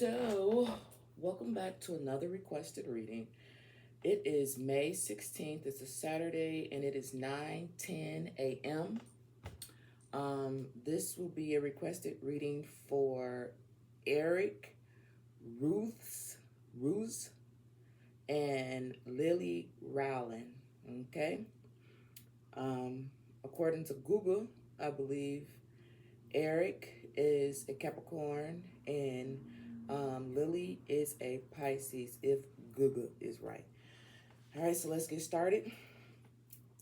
So, welcome back to another requested reading. It is May 16th. It's a Saturday and it is 9:10 a.m. This will be a requested reading for Eric Ruiz and Lily Rowland. Okay. According to Google, I believe Eric is a Capricorn and Lily is a Pisces, if Google is right. All right, so let's get started.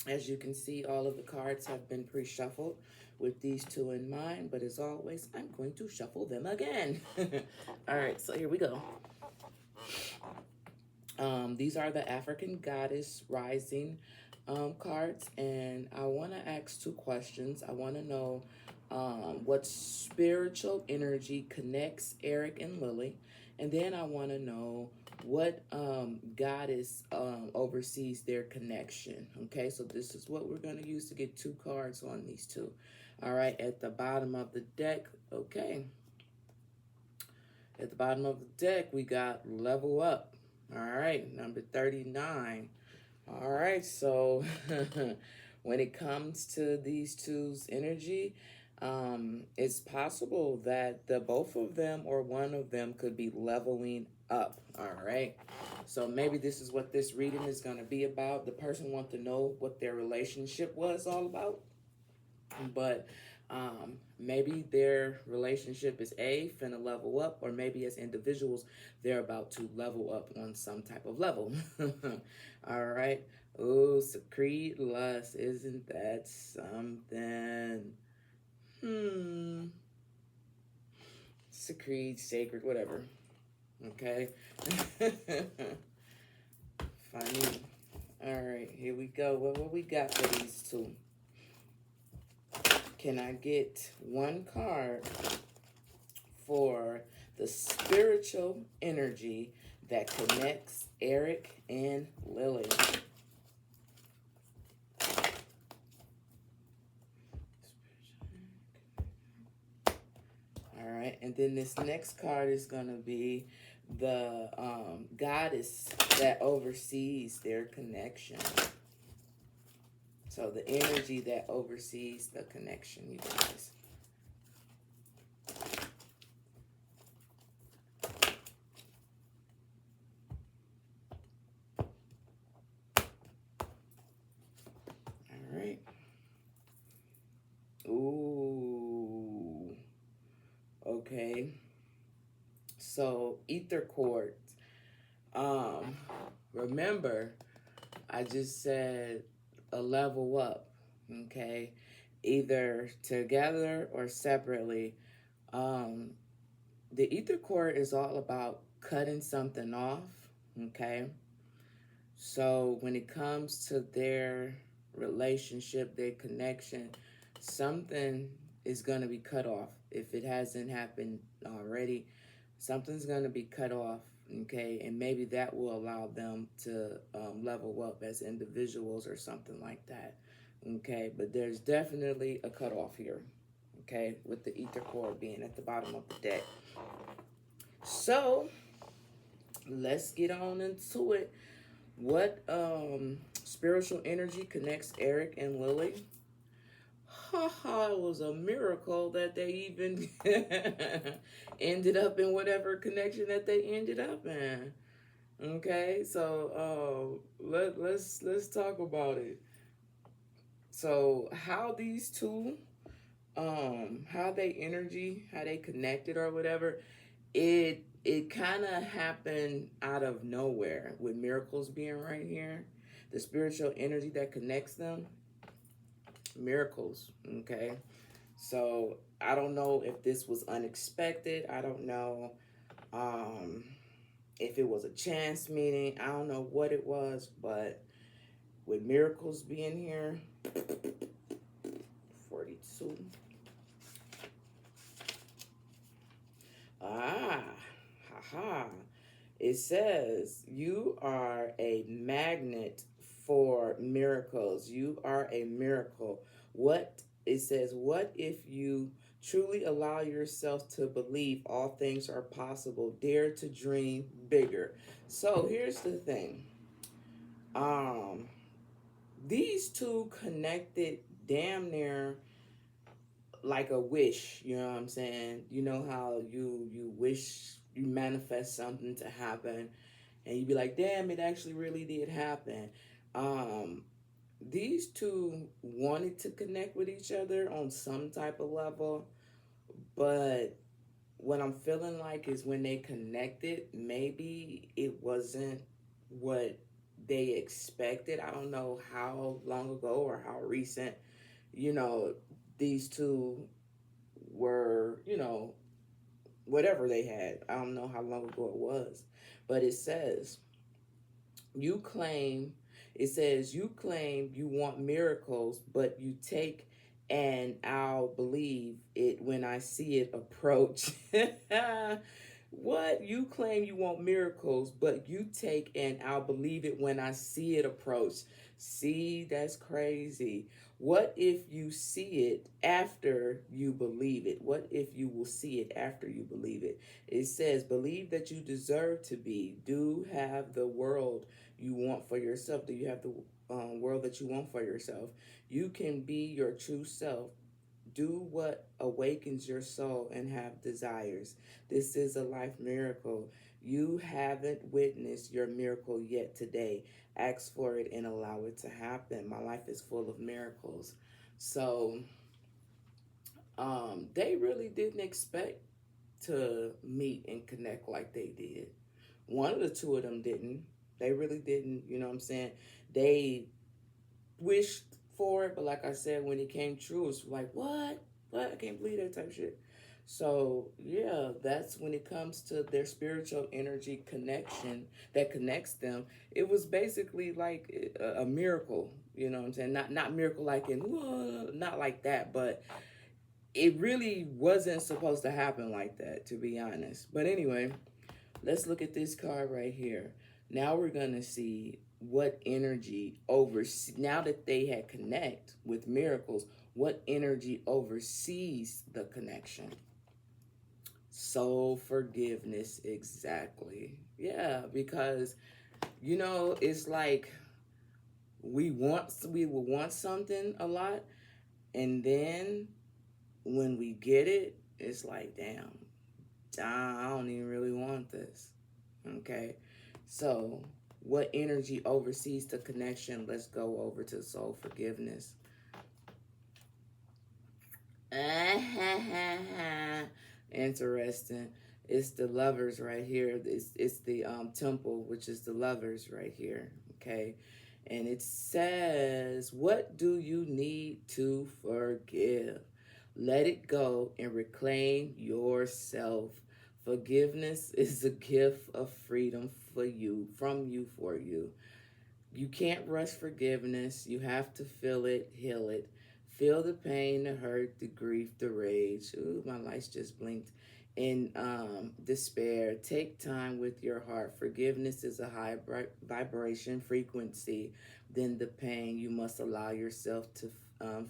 As you can see, all of the cards have been pre-shuffled with these two in mind, but as always, I'm going to shuffle them again. All right, so here we go. These are the African Goddess Rising cards, and I want to ask two questions. I want to know what spiritual energy connects Eric and Lily, and then I want to know what goddess oversees their connection. Okay, so this is what we're going to use to get two cards on these two. All right, at the bottom of the deck, okay. At the bottom of the deck, we got level up. All right, number 39. All right, so when it comes to these two's energy, it's possible that the both of them or one of them could be leveling up. All right, so maybe this is what this reading is going to be about. The person wants to know what their relationship was all about, but maybe their relationship is finna level up, or maybe as individuals they're about to level up on some type of level. All right. Oh, secrete lust, isn't that something? Secrete, sacred, whatever. Okay. Funny. All right, here we go. What we got for these two? Can I get one card for the spiritual energy that connects Eric and Lily? All right, and then this next card is going to be the goddess that oversees their connection. So the energy that oversees the connection, you guys. All right. Ooh. Okay. So ether quartz. Remember, I just said a level up. Okay. Either together or separately. The ether core is all about cutting something off, okay? So when it comes to their relationship, their connection, something is going to be cut off. If it hasn't happened already, something's going to be cut off, okay? And maybe that will allow them to level up as individuals or something like that, okay? But there's definitely a cutoff here, okay, with the ether core being at the bottom of the deck. So let's get on into it. What spiritual energy connects Eric and Lily? It was a miracle that they even ended up in whatever connection that they ended up in. Okay, so let's talk about it. So how these two how they connected or whatever, it kind of happened out of nowhere with miracles being right here. The spiritual energy that connects them, miracles, okay? So I don't know if this was unexpected. I don't know if it was a chance meeting. I don't know what it was, but with miracles being here, 42. Haha. It says you are a magnet for miracles. You are a miracle. What it says, what if you truly allow yourself to believe all things are possible? Dare to dream bigger. So here's the thing. Um, these two connected damn near like a wish, you know what I'm saying? You know how you wish you manifest something to happen and you be like, damn, it actually really did happen. Um, these two wanted to connect with each other on some type of level, but what I'm feeling like is when they connected, maybe it wasn't what they expected. I don't know how long ago or how recent, you know, these two were, whatever they had. I don't know how long ago it was. But you claim, it says, you claim you want miracles, but you take and I'll believe it when I see it approach. What? You claim you want miracles, but you take and I'll believe it when I see it approach. See, that's crazy. What if you see it after you believe it? What if you will see it after you believe it? It says, believe that you deserve to be. Do have the world you want for yourself. Do you have the world that you want for yourself? You can be your true self. Do what awakens your soul and have desires. This is a life miracle. You haven't witnessed your miracle yet today. Ask for it and allow it to happen. My life is full of miracles. So, they really didn't expect to meet and connect like they did. One of the two of them didn't. They really didn't, you know what I'm saying? They wished for it, but like I said, when it came true, it's like, what? What? I can't believe that type of shit. So, yeah, that's when it comes to their spiritual energy connection that connects them. It was basically like a miracle, you know what I'm saying? Not miracle like in, whoa, not like that, but it really wasn't supposed to happen like that, to be honest. But anyway, let's look at this card right here. Now we're going to see what energy now that they had connect with miracles, what energy oversees the connection. Soul forgiveness, exactly. Yeah, because it's like we will want something a lot, and then when we get it, it's like, damn, I don't even really want this. Okay, so what energy oversees the connection? Let's go over to soul forgiveness. Interesting. It's the lovers right here. It's the temple, which is the lovers right here. Okay, and it says, what do you need to forgive? Let it go and reclaim yourself. Forgiveness is a gift of freedom for you, from you, for you. You can't rush forgiveness. You have to feel it, heal it. Feel the pain, the hurt, the grief, the rage. Ooh, my lights just blinked. In despair, take time with your heart. Forgiveness is a high vibration frequency than the pain you must allow yourself to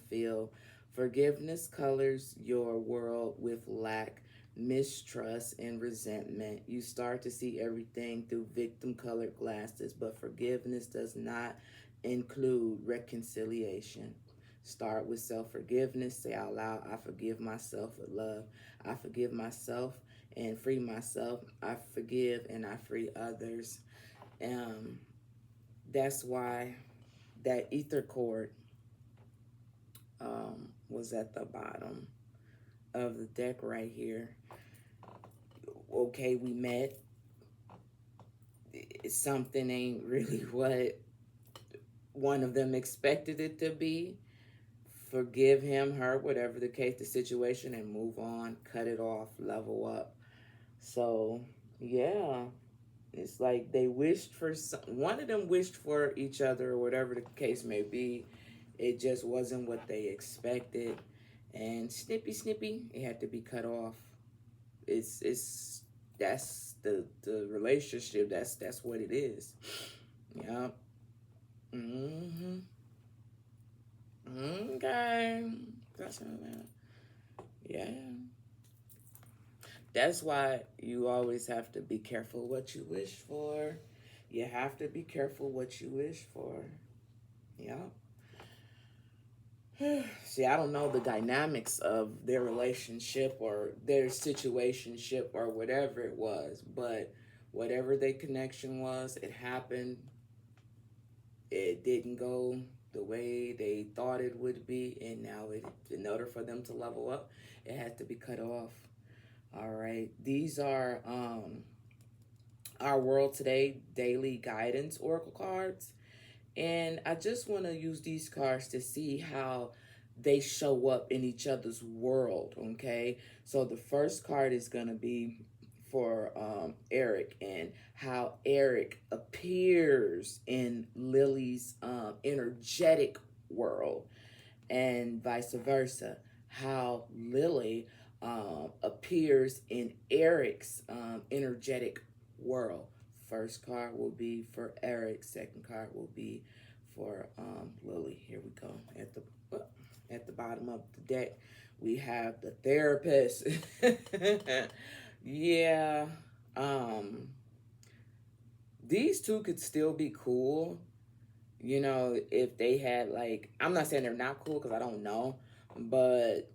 feel. Forgiveness colors your world with lack, mistrust, and resentment. You start to see everything through victim colored glasses, but forgiveness does not include reconciliation. Start with self forgiveness. Say out loud, I forgive myself with love. I forgive myself and free myself. I forgive and I free others. Um, that's why that ether cord was at the bottom of the deck right here. Okay, we met. Something ain't really what one of them expected it to be. Forgive him, her, whatever the case, the situation, and move on, cut it off, level up. So, yeah, it's like they wished for one of them wished for each other, or whatever the case may be. It just wasn't what they expected, and snippy, it had to be cut off. It's that's the relationship. That's what it is. Yeah. Okay. Yeah. That's why you always have to be careful what you wish for. You have to be careful what you wish for. Yeah. See, I don't know the dynamics of their relationship or their situationship or whatever it was, but whatever their connection was, it happened. It didn't go the way they thought it would be, and now in order for them to level up, it had to be cut off. All right, these are our world today daily guidance oracle cards. And I just want to use these cards to see how they show up in each other's world, okay? So the first card is going to be for Eric and how Eric appears in Lily's energetic world, and vice versa, how Lily appears in Eric's energetic world. First card will be for Eric. Second card will be for Lily. Here we go. At the bottom of the deck, we have the therapist. Yeah. These two could still be cool. You know, if they had like, I'm not saying they're not cool because I don't know, but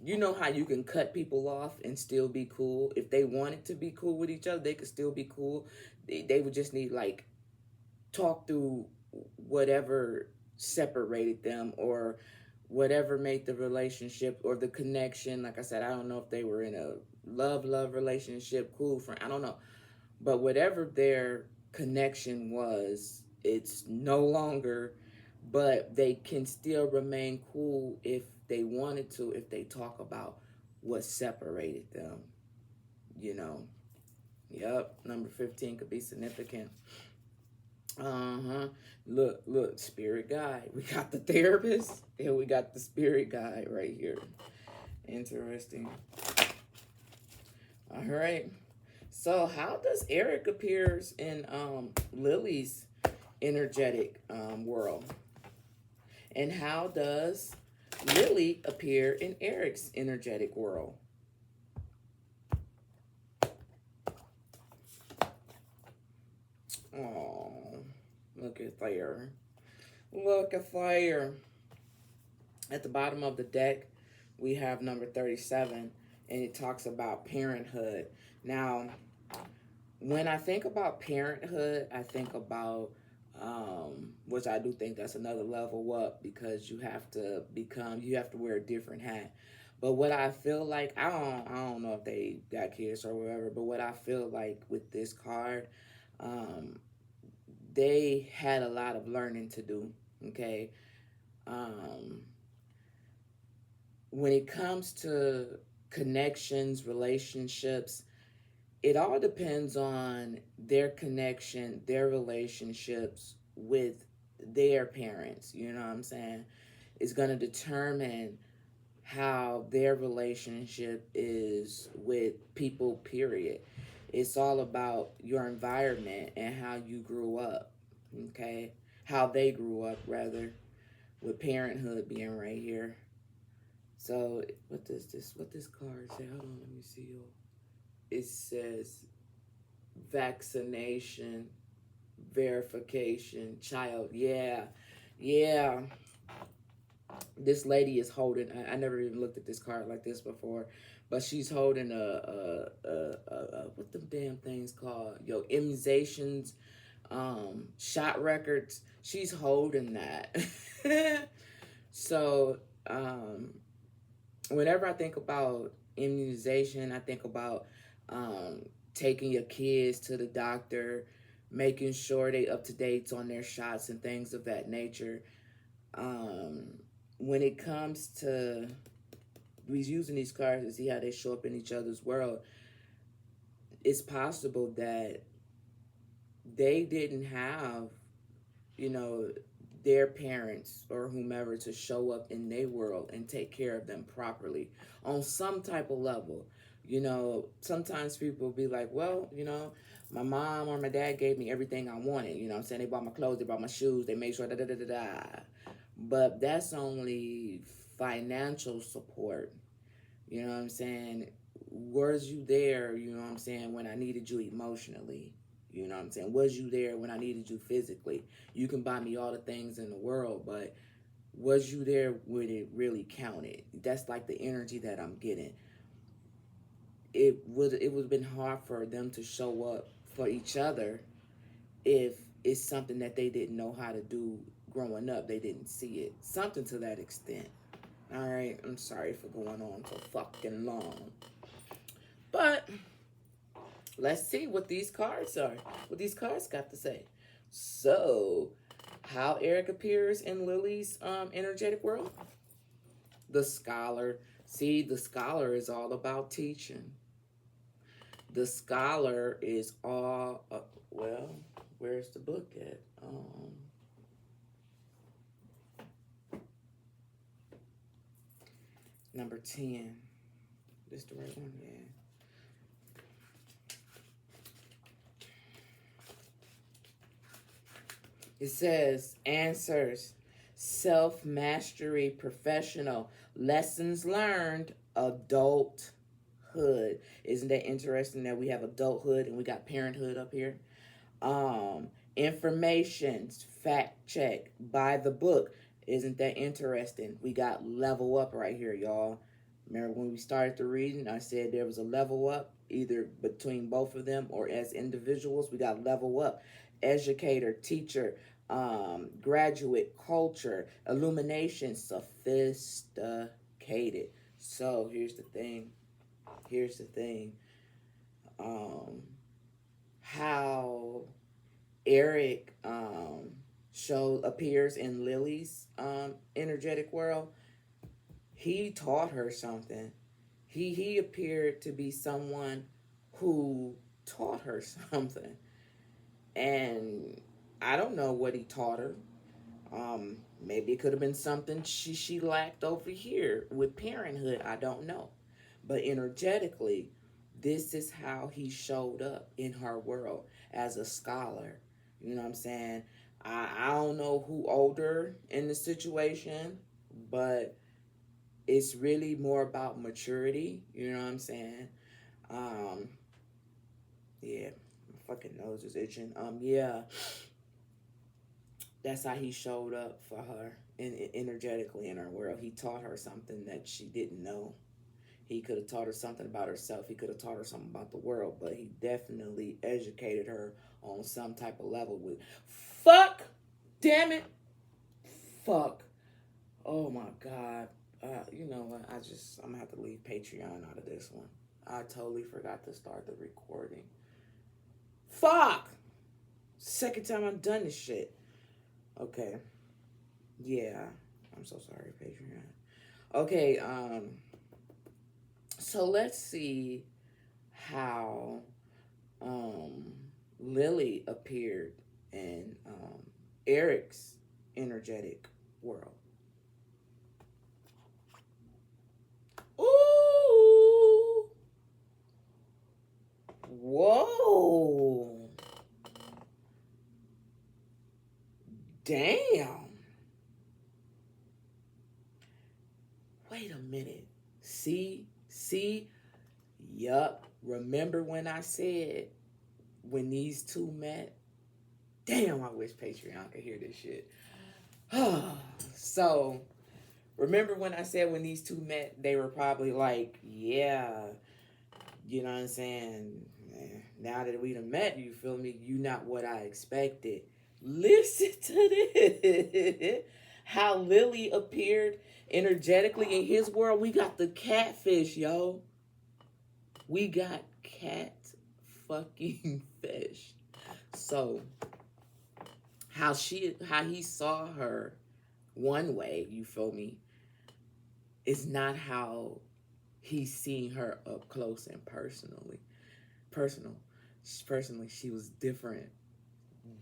you know how you can cut people off and still be cool. If they wanted to be cool with each other, they could still be cool. They would just need like talk through whatever separated them or whatever made the relationship or the connection. Like I said, I don't know if they were in a love relationship, cool friend, I don't know. But whatever their connection was, it's no longer, but they can still remain cool if they wanted to, if they talk about what separated them, you know. Yep, number 15 could be significant. Look, spirit guide. We got the therapist and we got the spirit guide right here. Interesting. All right. So how does Eric appears in Lily's energetic world? And how does Lily appear in Eric's energetic world? Oh, look at there. Look at fire. At the bottom of the deck, we have number 37, and it talks about parenthood. Now, when I think about parenthood, I think about, which I do think that's another level up because you have to wear a different hat. But what I feel like, I don't know if they got kids or whatever, but what I feel like with this card, they had a lot of learning to do, okay? When it comes to connections, relationships, it all depends on their connection, their relationships with their parents. You know what I'm saying? It's going to determine how their relationship is with people, period. It's all about your environment and how you grew up, okay? How they grew up, rather, with parenthood being right here. So, what does this card say? Hold on, let me see. It says vaccination, verification, child. Yeah. This lady is holding, I never even looked at this card like this before, but she's holding what them damn things called? Immunizations, shot records. She's holding that. So, whenever I think about immunization, I think about taking your kids to the doctor, making sure they up to date on their shots and things of that nature. When it comes to using these cards to see how they show up in each other's world, it's possible that they didn't have, their parents or whomever to show up in their world and take care of them properly on some type of level. Sometimes people be like, well, my mom or my dad gave me everything I wanted. You know what I'm saying? They bought my clothes, they bought my shoes, they made sure da da da da da. But that's only financial support. You know what I'm saying? Was you there, you know what I'm saying, when I needed you emotionally? You know what I'm saying? Was you there when I needed you physically? You can buy me all the things in the world, but was you there when it really counted? That's like the energy that I'm getting. It would have been hard for them to show up for each other if it's something that they didn't know how to do growing up. They didn't see it. Something to that extent. All right, I'm sorry for going on so fucking long. But let's see what these cards are. What these cards got to say. So, how Eric appears in Lily's energetic world. The scholar. See, the scholar is all about teaching. The scholar is all, well, where's the book at? Number 10. This the right one? Yeah. It says answers, self-mastery, professional, lessons learned, adulthood. Isn't that interesting that we have adulthood and we got parenthood up here? Information, fact check, by the book. Isn't that interesting? We got level up right here, y'all. Remember when we started the reading, I said there was a level up either between both of them or as individuals. We got level up, educator, teacher, graduate, culture, illumination, sophisticated. So here's the thing. How Eric appears in Lily's energetic world. He taught her something. He appeared to be someone who taught her something. And I don't know what he taught her. Maybe it could have been something she lacked over here with parenthood. I don't know. But energetically, this is how he showed up in her world as a scholar. You know what I'm saying? I don't know who older in the situation, but it's really more about maturity. You know what I'm saying? Yeah, my fucking nose is itching. Yeah. That's how he showed up for her energetically in her world. He taught her something that she didn't know. He could have taught her something about herself. He could have taught her something about the world, but he definitely educated her on some type of level with fuck, damn it, fuck. Oh my God. You know what? I'm gonna have to leave Patreon out of this one. I totally forgot to start the recording. Fuck! Second time I've done this shit. Okay. Yeah. I'm so sorry, Patreon. Okay, so let's see how Lily appeared in Eric's energetic world. Ooh! Whoa! Damn! Wait a minute. See? Yup. Remember when I said when these two met? Damn, I wish Patreon could hear this shit. So, remember when I said when these two met, they were probably like, yeah, you know what I'm saying? Now that we done met, you feel me? You not what I expected. Listen to this. How Lily appeared energetically in his world. We got the catfish, yo. We got cat fucking fish. So how he saw her one way, you feel me, is not how he's seen her up close and personally. Personally, she was different.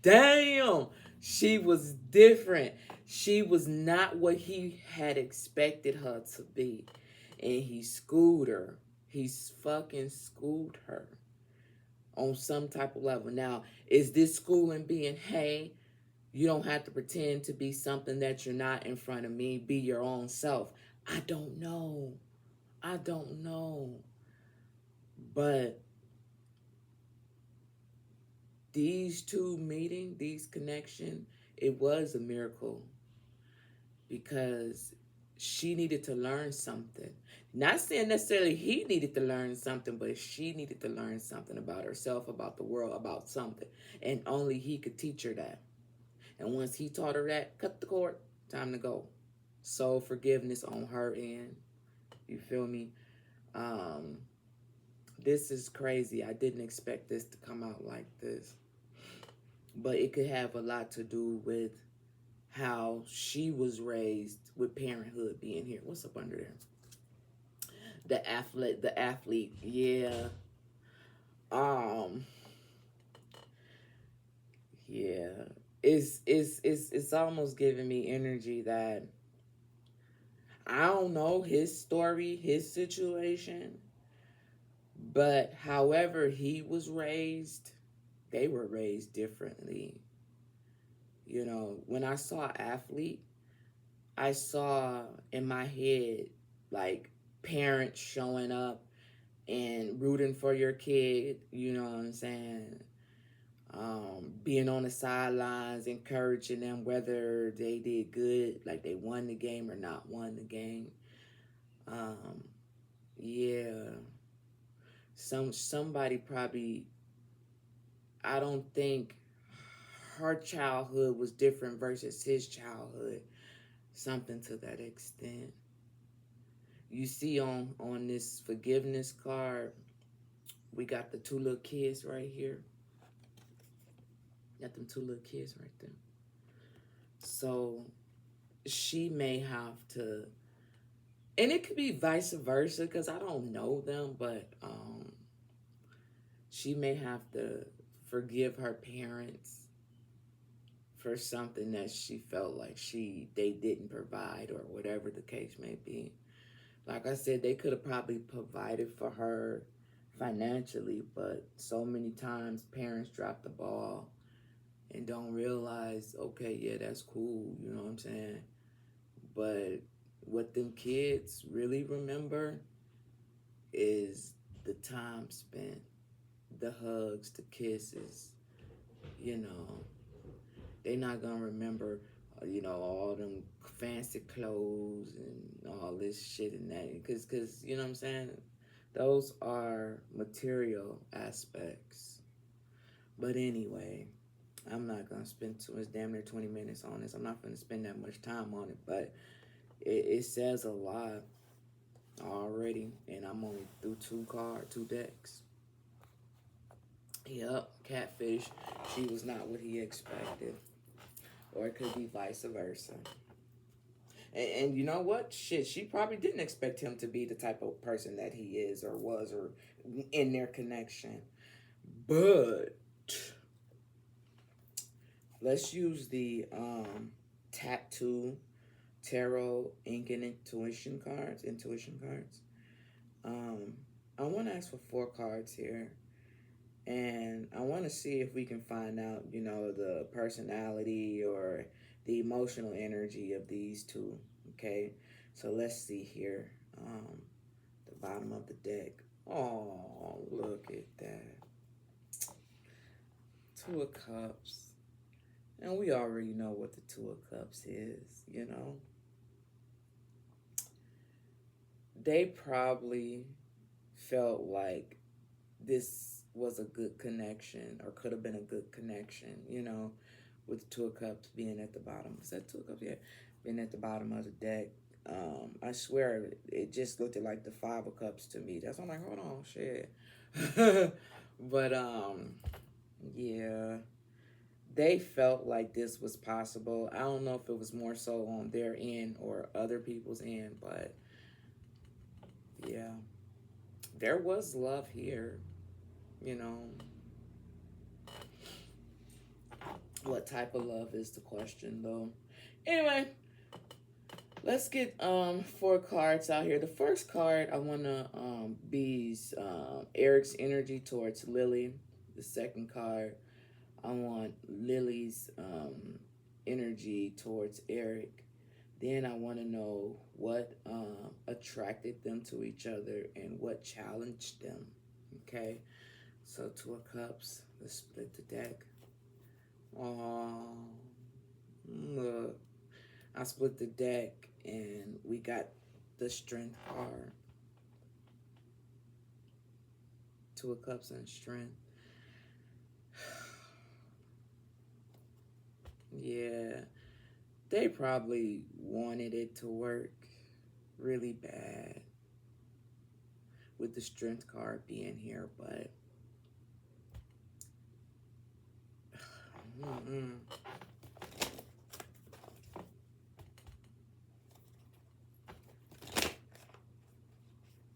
Damn, she was different. She was not what he had expected her to be. And he schooled her. He's fucking schooled her on some type of level. Now, is this schooling being, hey, you don't have to pretend to be something that you're not in front of me. Be your own self. I don't know. I don't know. But these two meeting, these connection, it was a miracle because she needed to learn something. Not saying necessarily he needed to learn something, but she needed to learn something about herself, about the world, about something. And only he could teach her that. And once he taught her that, cut the cord, time to go. So forgiveness on her end. You feel me? Um, this is crazy. I didn't expect this to come out like this. But it could have a lot to do with how she was raised with parenthood being here. What's up under there? The athlete, yeah. Um, yeah. It's almost giving me energy that I don't know his story, his situation, but however he was raised, they were raised differently. You know, when I saw athlete, I saw in my head like parents showing up and rooting for your kid, you know what I'm saying? Being on the sidelines, encouraging them whether they did good, like they won the game or not won the game. Um, yeah, somebody probably. I don't think her childhood was different versus his childhood. Something to that extent. You see on this forgiveness card, we got the two little kids right here. Got them two little kids right there. So she may have to, and it could be vice versa because I don't know them, but she may have to forgive her parents for something that she felt like they didn't provide or whatever the case may be. Like I said, they could have probably provided for her financially, but so many times parents drop the ball and don't realize, okay, yeah, that's cool, you know what I'm saying? But what them kids really remember is the time spent, the hugs, the kisses, you know. They not gonna remember, all them fancy clothes and all this shit and that, cause you know what I'm saying. Those are material aspects. But anyway, I'm not gonna spend too much. Damn near 20 minutes on this. I'm not gonna spend that much time on it, but it says a lot already, and I'm only through two decks. Yep, catfish. She was not what he expected. Or it could be vice versa. And you know what? Shit, she probably didn't expect him to be the type of person that he is or was or in their connection. But let's use the tattoo tarot ink and intuition cards. I want to ask for 4 cards here. And I want to see if we can find out, the personality or the emotional energy of these two. Okay, so let's see here. The bottom of the deck. Oh, look at that. 2 of Cups. And we already know what the 2 of Cups is, They probably felt like this was a good connection or could have been a good connection, with the 2 of Cups being at the bottom. Is that 2 of Cups? Yeah, being at the bottom of the deck. I swear it just looked like the 5 of Cups to me. That's why I'm like, hold on, shit. But yeah, they felt like this was possible. I don't know if it was more so on their end or other people's end, but yeah, there was love here. What type of love is the question, though? Anyway, let's get 4 cards out here. The first card I want to be Eric's energy towards Lily. The second card, I want Lily's energy towards Eric. Then I want to know what attracted them to each other and what challenged them. Okay, so Two of Cups. Let's split the deck. Oh, look, I split the deck and we got the Strength card. Two of Cups and Strength. Yeah, they probably wanted it to work really bad with the Strength card being here, but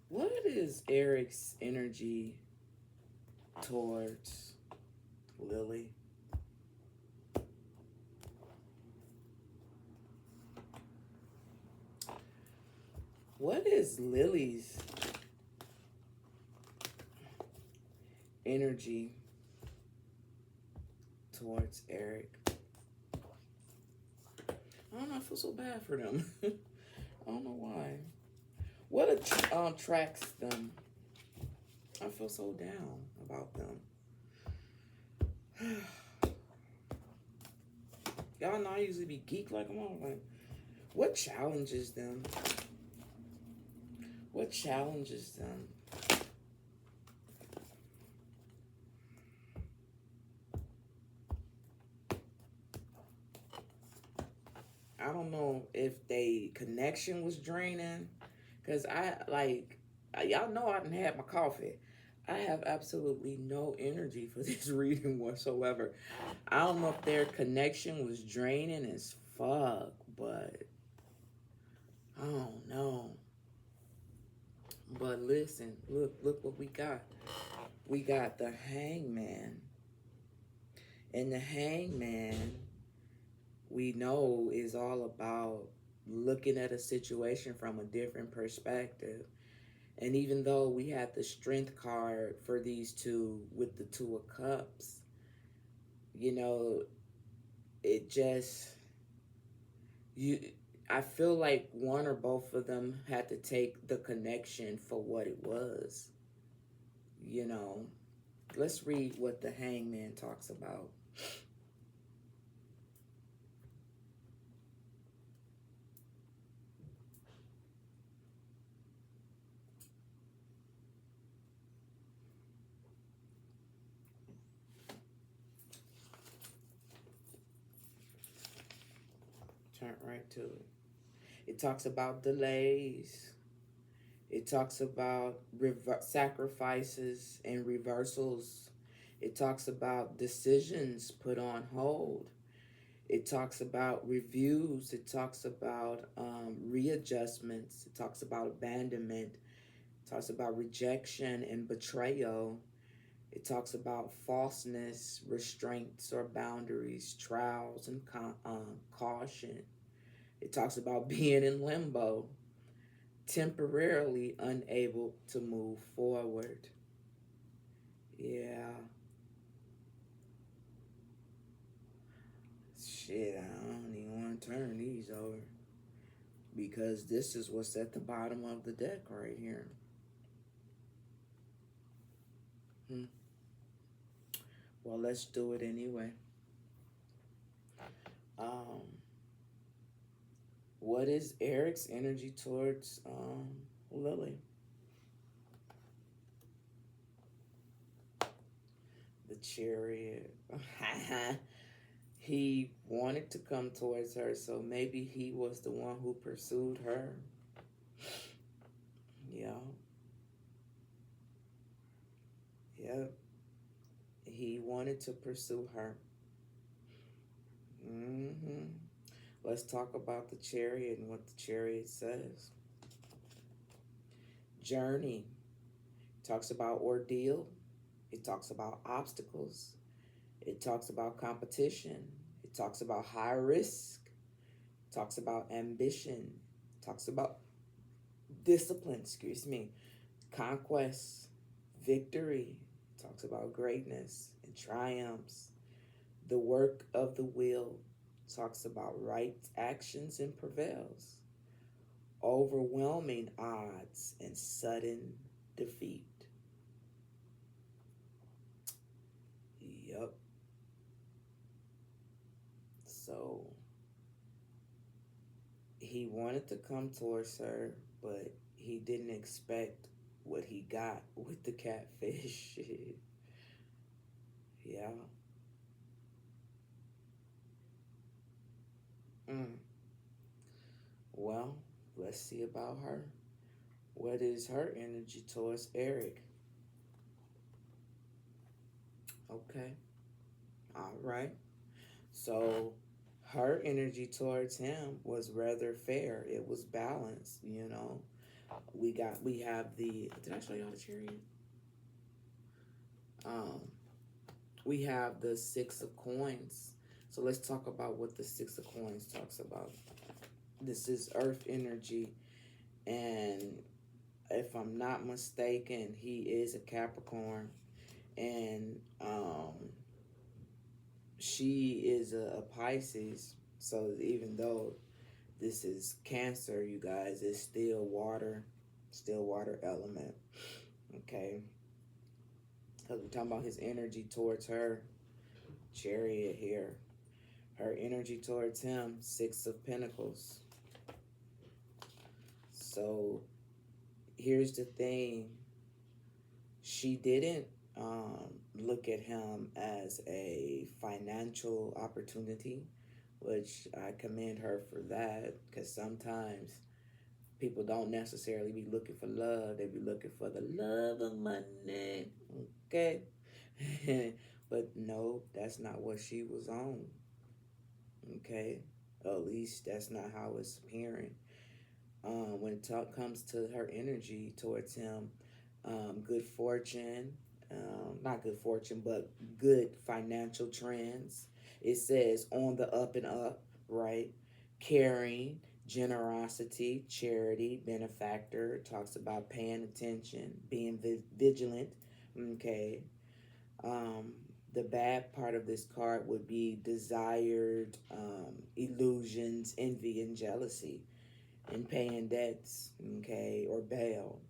what is Eric's energy towards Lily? What is Lily's energy towards Eric? I don't know, I feel so bad for them. I don't know why. What attracts them? I feel so down about them. Y'all know I usually be geek like I'm all like, what challenges them? What challenges them? I don't know if they connection was draining, because y'all know I didn't have my coffee. I have absolutely no energy for this reading whatsoever. I don't know if their connection was draining as fuck, but I don't know. But listen, look what we got. We got the Hangman. And the Hangman, we know, is all about looking at a situation from a different perspective. And even though we had the Strength card for these two with the Two of Cups, you know, it just, I feel like one or both of them had to take the connection for what it was. You know, let's read what the Hangman talks about. Turn right to it. It talks about delays. It talks about sacrifices and reversals. It talks about decisions put on hold. It talks about reviews. It talks about readjustments. It talks about abandonment. It talks about rejection and betrayal. It talks about falseness, restraints or boundaries, trials and caution. It talks about being in limbo, temporarily unable to move forward. Yeah. Shit, I don't even want to turn these over, because this is what's at the bottom of the deck right here. Well, let's do it anyway. What is Eric's energy towards Lily? The Chariot. He wanted to come towards her, so maybe he was the one who pursued her. Yeah. Yep. He wanted to pursue her. Let's talk about the Chariot and what the Chariot says. Journey. Talks about ordeal. It talks about obstacles. It talks about competition. It talks about high risk. It talks about ambition. It talks about discipline, conquest, victory. It talks about greatness and triumphs. The work of the will. Talks about right actions and prevails. overwhelming odds and sudden defeat. Yup. So he wanted to come towards her, but he didn't expect what he got with the catfish. Yeah. Mm. Well, let's see about her. What is her energy towards Eric? Okay. All right. So her energy towards him was rather fair. It was balanced, you know. We have the, did I show y'all the chariot? Um we have the 6 of coins. So let's talk about what the 6 of coins talks about. This is earth energy, and if I'm not mistaken, he is a Capricorn, and she is a Pisces. So even though this is Cancer, you guys, it's still water element. Okay, because we're talking about his energy towards her, Chariot here. Her energy towards him, 6 of Pentacles. So here's the thing. She didn't look at him as a financial opportunity, which I commend her for that, because sometimes people don't necessarily be looking for love. They be looking for the love of money. Okay? But no, that's not what she was on. Okay? At least that's not how it's appearing. When it comes to her energy towards him, good fortune, not good fortune, but good financial trends. It says on the up and up, right? Caring, generosity, charity, benefactor. It talks about paying attention, being vigilant. Okay. The bad part of this card would be desired illusions, envy, and jealousy, and paying debts, okay, or bail.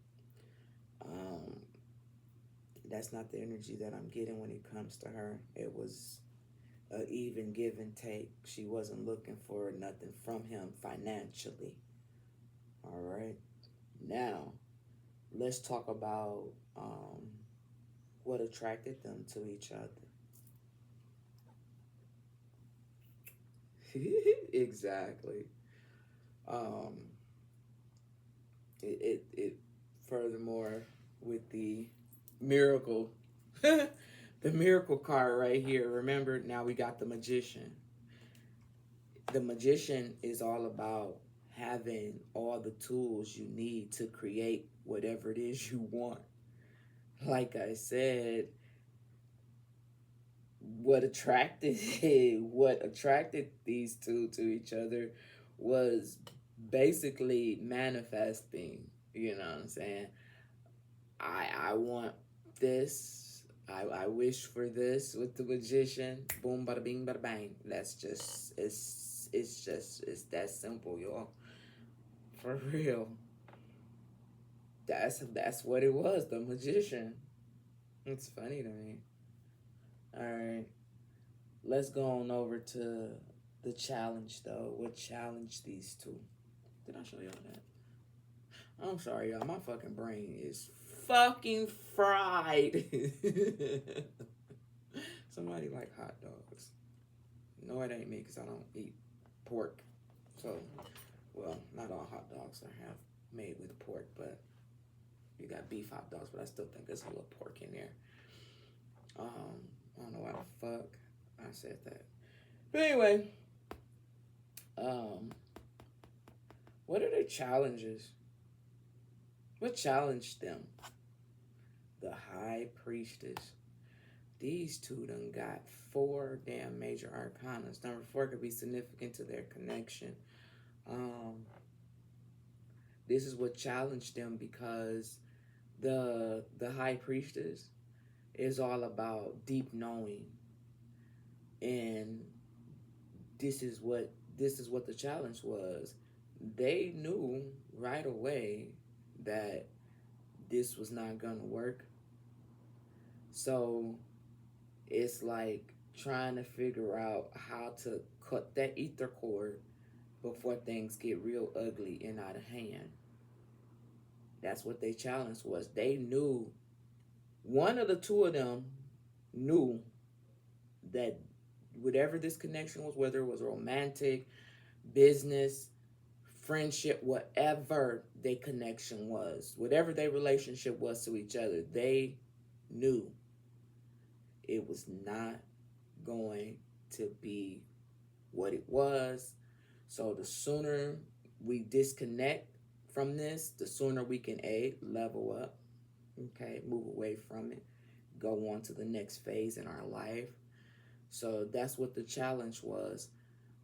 That's not the energy that I'm getting when it comes to her. It was an even give and take. She wasn't looking for nothing from him financially. All right. Now, let's talk about what attracted them to each other. Exactly. Um, it furthermore with the miracle, the miracle card right here. Remember, now we got the magician. The magician is all about having all the tools you need to create whatever it is you want. Like I said, what attracted these two to each other was basically manifesting. You know what I'm saying? I want this. I wish for this with the magician. Boom, bada bing, bada bang. That's just it's that simple, y'all. For real. That's what it was. The magician. It's funny to me. All right, let's go on over to the challenge though. What challenged these two? Did I show y'all that? I'm sorry, y'all. My fucking brain is fucking fried. Somebody like hot dogs. No, it ain't me because I don't eat pork. So, well, not all hot dogs are have made with pork, but you got beef hot dogs, but I still think there's a little pork in there. I don't know why the fuck I said that. But anyway, what are their challenges? What challenged them? The High Priestess. These two done got 4 damn major arcanas. Number 4 could be significant to their connection. This is what challenged them because the High Priestess is all about deep knowing, and this is what the challenge was. They knew right away that this was not gonna work. So it's like trying to figure out how to cut that ether cord before things get real ugly and out of hand. That's what their challenge was. They knew, one of the two of them knew that whatever this connection was, whether it was romantic, business, friendship, whatever their connection was, whatever their relationship was to each other, they knew it was not going to be what it was. So the sooner we disconnect from this, the sooner we can level up, okay, move away from it, go on to the next phase in our life. So that's what the challenge was,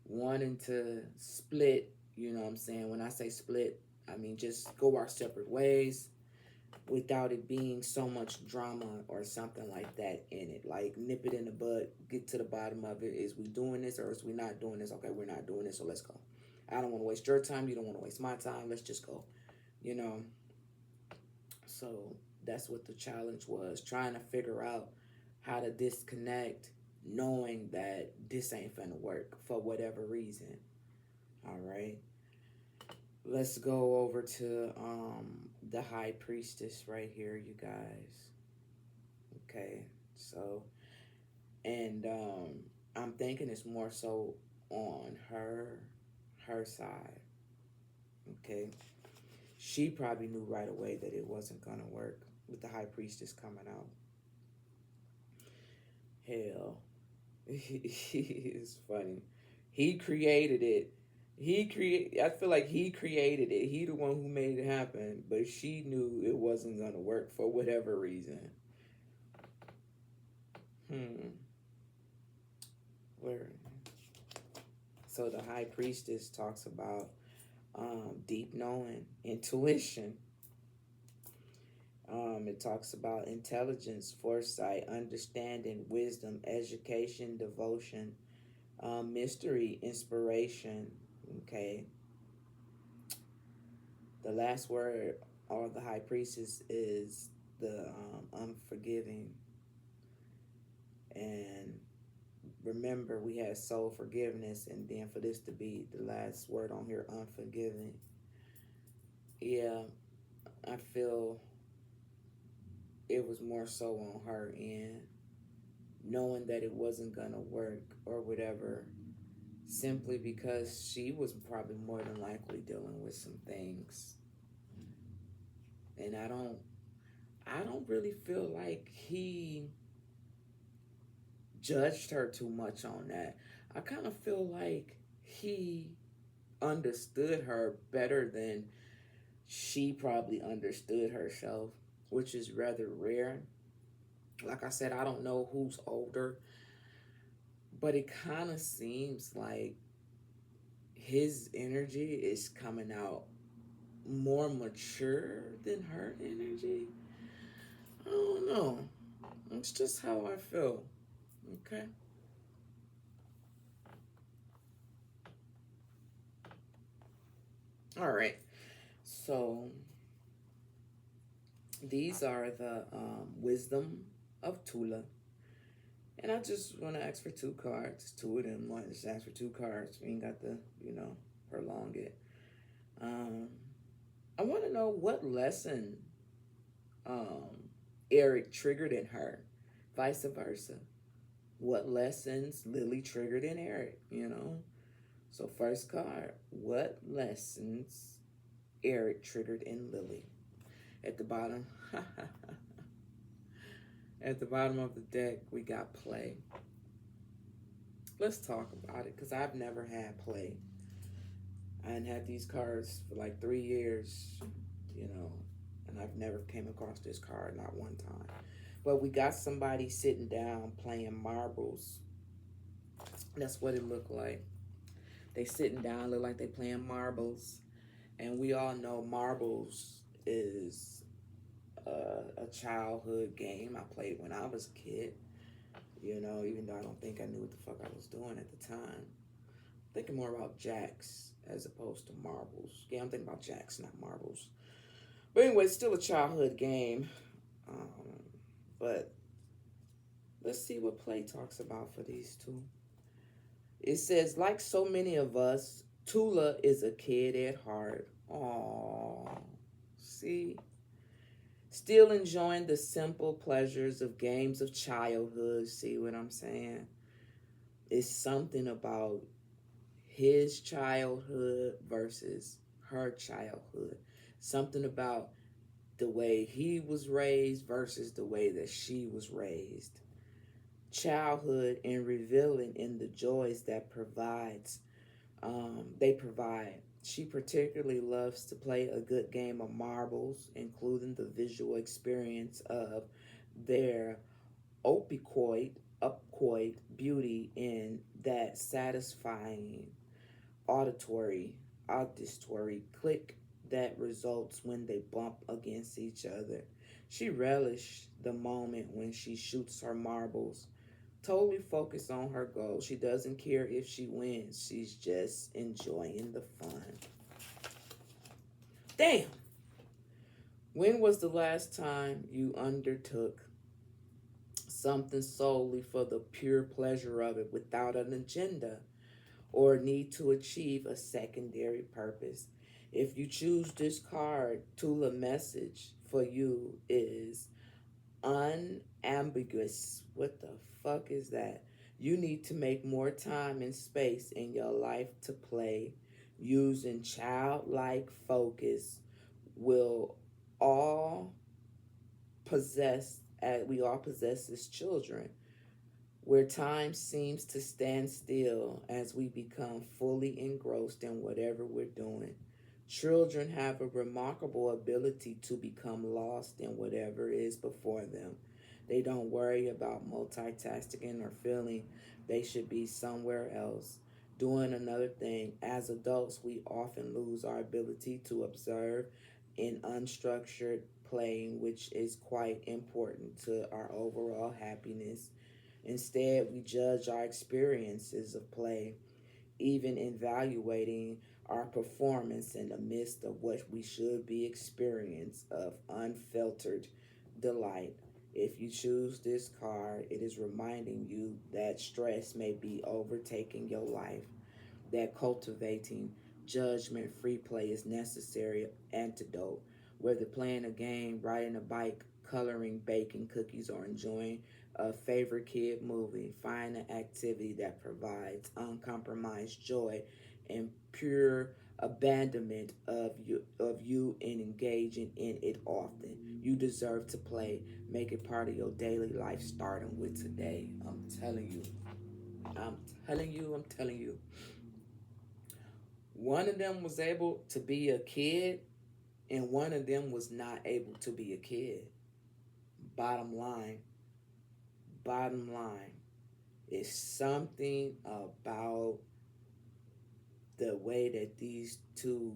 wanting to split. You know what I'm saying? When I say split, I mean just go our separate ways without it being so much drama or something like that in it. Like nip it in the bud, get to the bottom of it. Is we doing this or is we not doing this? Okay, we're not doing this, so let's go. I don't want to waste your time. You don't want to waste my time. Let's just go. You know? So that's what the challenge was, trying to figure out how to disconnect, knowing that this ain't finna work for whatever reason. All right. Let's go over to the high priestess right here, you guys. Okay. So, and I'm thinking it's more so on her side. Okay. She probably knew right away that it wasn't gonna work with the high priestess coming out. Hell, it's funny. He created it. I feel like he created it. He the one who made it happen. But she knew it wasn't gonna work for whatever reason. Where? So the high priestess talks about deep knowing, intuition. It talks about intelligence, foresight, understanding, wisdom, education, devotion, mystery, inspiration. Okay. The last word of the high priestess is the unforgiving. And remember, we had soul forgiveness, and then for this to be the last word on here, unforgiving. Yeah, I feel it was more so on her end, knowing that it wasn't gonna work or whatever, simply because she was probably more than likely dealing with some things. And I don't really feel like he judged her too much on that. I kind of feel like he understood her better than she probably understood herself, which is rather rare. Like I said, I don't know who's older, but it kind of seems like his energy is coming out more mature than her energy. I don't know. It's just how I feel. Okay. All right. So these are the wisdom of Tula. And I just want to ask for two cards. Two of them. I just ask for two cards. We ain't got to, prolong it. I want to know what lesson Eric triggered in her, vice versa. What lessons Lily triggered in Eric, So first card, what lessons Eric triggered in Lily? At the bottom, at the bottom of the deck, we got play. Let's talk about it, because I've never had play. I hadn't had these cards for like 3 years, and I've never came across this card, not one time. But we got somebody sitting down playing marbles. That's what it looked like. They sitting down, look like they playing marbles. And we all know marbles is a childhood game I played when I was a kid. Even though I don't think I knew what the fuck I was doing at the time. Thinking more about jacks as opposed to marbles. Yeah, I'm thinking about jacks, not marbles. But anyway, it's still a childhood game. Um, but let's see what play talks about for these two. It says, like so many of us, Tula is a kid at heart. Aww. See? Still enjoying the simple pleasures of games of childhood. See what I'm saying? It's something about his childhood versus her childhood. Something about the way he was raised versus the way that she was raised. Childhood and revealing in the joys that they provide. She particularly loves to play a good game of marbles, including the visual experience of their upcoid beauty in that satisfying auditory auditory click that results when they bump against each other. She relished the moment when she shoots her marbles, totally focused on her goal. She doesn't care if she wins. She's just enjoying the fun. Damn. When was the last time you undertook something solely for the pure pleasure of it without an agenda or need to achieve a secondary purpose? If you choose this card, Tula message for you is unambiguous. What the fuck is that? You need to make more time and space in your life to play. Using childlike focus will all we all possess as children, where time seems to stand still as we become fully engrossed in whatever we're doing. Children have a remarkable ability to become lost in whatever is before them. They don't worry about multitasking or feeling they should be somewhere else, doing another thing. As adults, we often lose our ability to observe in unstructured playing, which is quite important to our overall happiness. Instead, we judge our experiences of play, even evaluating our performance in the midst of what we should be experience of unfiltered delight. If you choose this card, it is reminding you that stress may be overtaking your life, that cultivating judgment-free play is necessary antidote. Whether playing a game, riding a bike, coloring, baking cookies, or enjoying a favorite kid movie, find an activity that provides uncompromised joy and pure abandonment of you and engaging in it often. You deserve to play. Make it part of your daily life starting with today. I'm telling you. I'm telling you. I'm telling you. One of them was able to be a kid, and one of them was not able to be a kid. Bottom line, bottom line, is something about the way that these two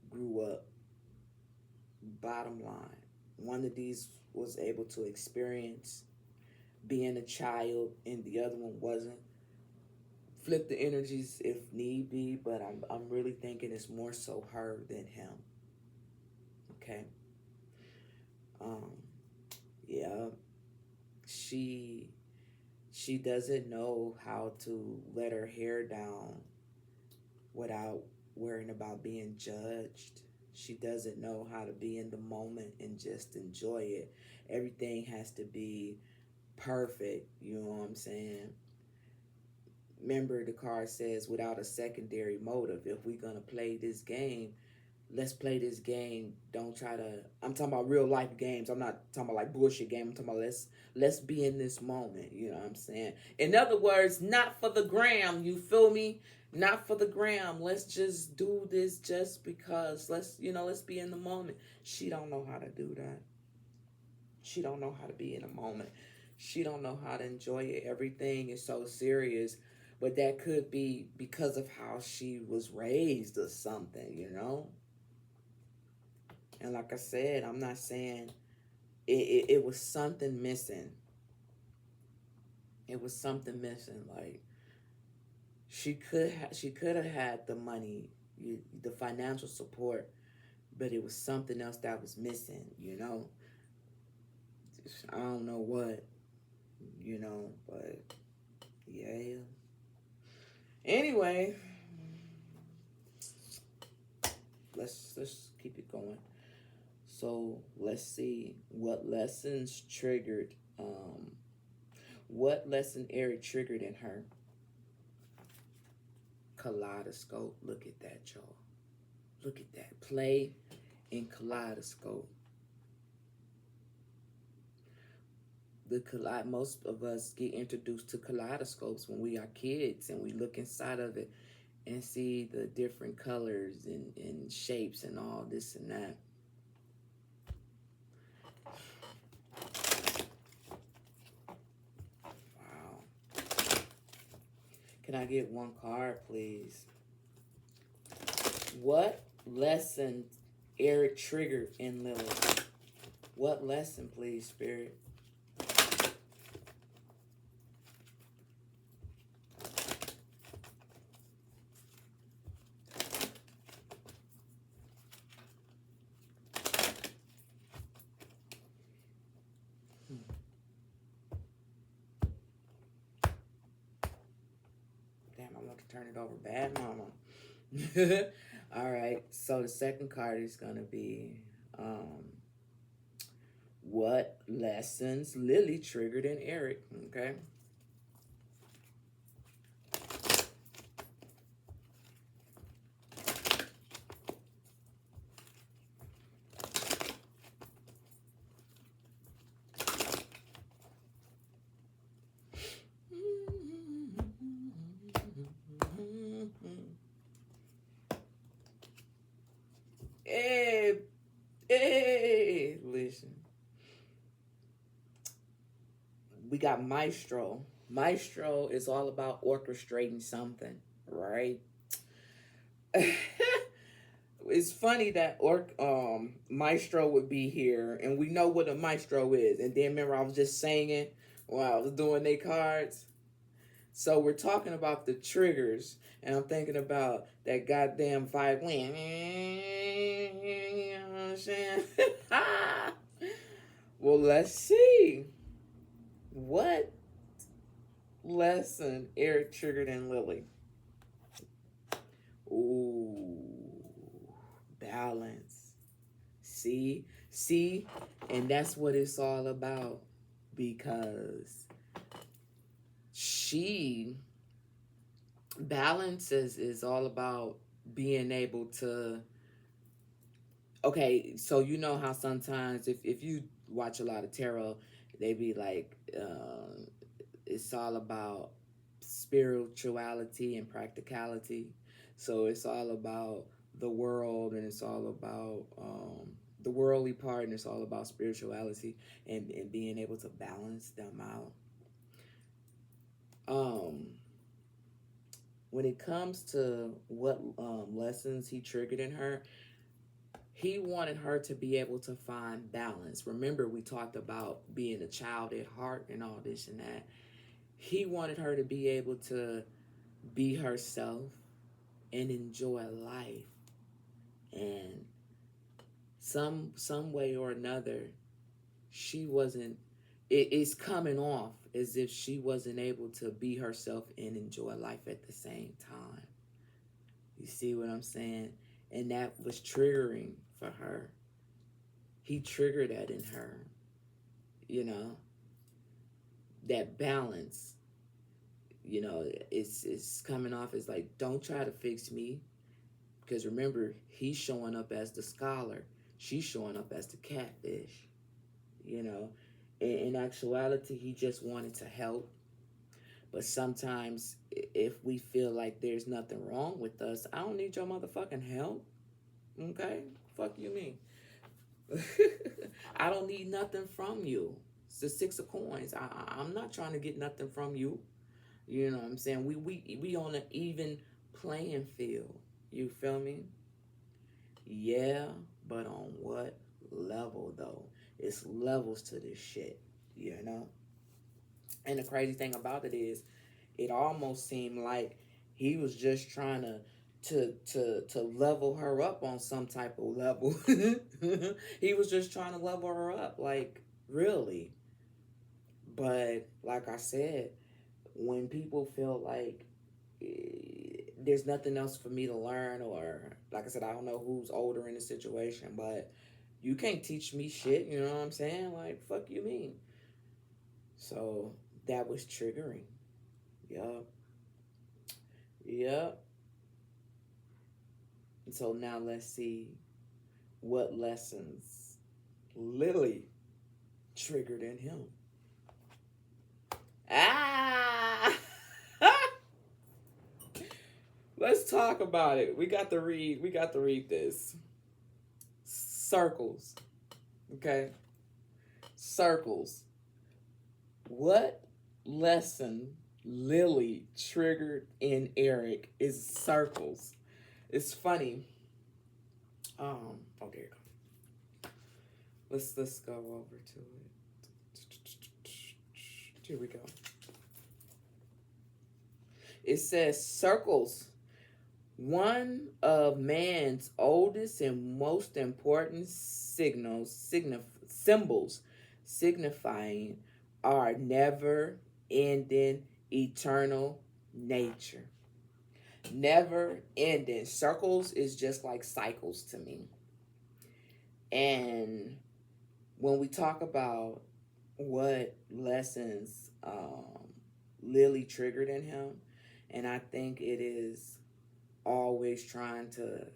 grew up. Bottom line, one of these was able to experience being a child, and the other one wasn't. Flip the energies if need be, but I'm really thinking it's more so her than him. Okay. Um, yeah. She doesn't know how to let her hair down without worrying about being judged. She doesn't know how to be in the moment and just enjoy it. Everything has to be perfect, you know what I'm saying? Remember, the card says without a secondary motive. If we're going to play this game, let's play this game. Don't try to, I'm talking about real life games. I'm not talking about like bullshit game. I'm talking about let's be in this moment. You know what I'm saying? In other words, not for the gram. You feel me? Not for the gram. Let's just do this just because. Let's be in the moment. She don't know how to do that. She don't know how to be in a moment. She don't know how to enjoy it. Everything is so serious. But that could be because of how she was raised or something, you know? And like I said, I'm not saying it was something missing. It was something missing. Like, She could have had the money, the financial support, but it was something else that was missing. I don't know what. But yeah. Anyway, let's keep it going. So let's see what lesson Eric triggered in her. Kaleidoscope. Look at that, y'all. Look at that. Play in kaleidoscope. Most of us get introduced to kaleidoscopes when we are kids, and we look inside of it and see the different colors and shapes and all this and that. Wow. Can I get one card, please? What lesson Eric triggered in Lily? What lesson, please, Spirit? Damn, I want to turn it over. Bad mama. All right, so the second card is going to be what lessons Lily triggered in Eric, okay? Hey, listen. We got Maestro. Maestro is all about orchestrating something, right? It's funny that Maestro would be here, and we know what a Maestro is. And then remember, I was just saying it while I was doing their cards. So we're talking about the triggers, and I'm thinking about that goddamn violin. You know what I'm saying? Well, let's see. What lesson Eric triggered in Lily? Ooh, balance. See, and that's what it's all about, because balance is all about being able to. Okay, so you know how sometimes if you watch a lot of tarot, they be like, it's all about spirituality and practicality. So it's all about the world, and it's all about the worldly part, and it's all about spirituality and being able to balance them out. When it comes to what lessons he triggered in her, he wanted her to be able to find balance. Remember, we talked about being a child at heart and all this and that. He wanted her to be able to be herself and enjoy life. And some way or another, she wasn't, it's coming off as if she wasn't able to be herself and enjoy life at the same time. You see what I'm saying? And that was triggering for her. He triggered that in her. That balance. It's coming off as like, don't try to fix me. Because remember, he's showing up as the scholar. She's showing up as the catfish. In actuality, he just wanted to help. But sometimes, if we feel like there's nothing wrong with us, I don't need your motherfucking help. Okay? Fuck you mean. I don't need nothing from you. It's the 6 of coins. I'm not trying to get nothing from you. You know what I'm saying? We on an even playing field. You feel me? Yeah, but on what level, though? It's levels to this shit, And the crazy thing about it is, it almost seemed like He was just trying to level her up on some type of level. He was just trying to level her up, like, really. But like I said, when people feel like there's nothing else for me to learn, or like I said, I don't know who's older in the situation, but you can't teach me shit, you know what I'm saying? Like, fuck you mean? So that was triggering. Yup. Yup. So now let's see what lessons Lily triggered in him. Ah! Let's talk about it. We got to read this. Circles. Okay? Circles. What lesson Lily triggered in Eric is circles. It's funny. Oh, there you go. Let's go over to it. Here we go. It says circles. One of man's oldest and most important symbols signifying our never ending eternal nature. Never ending. Circles is just like cycles to me. And when we talk about what lessons Lily triggered in him, and I think it is always trying to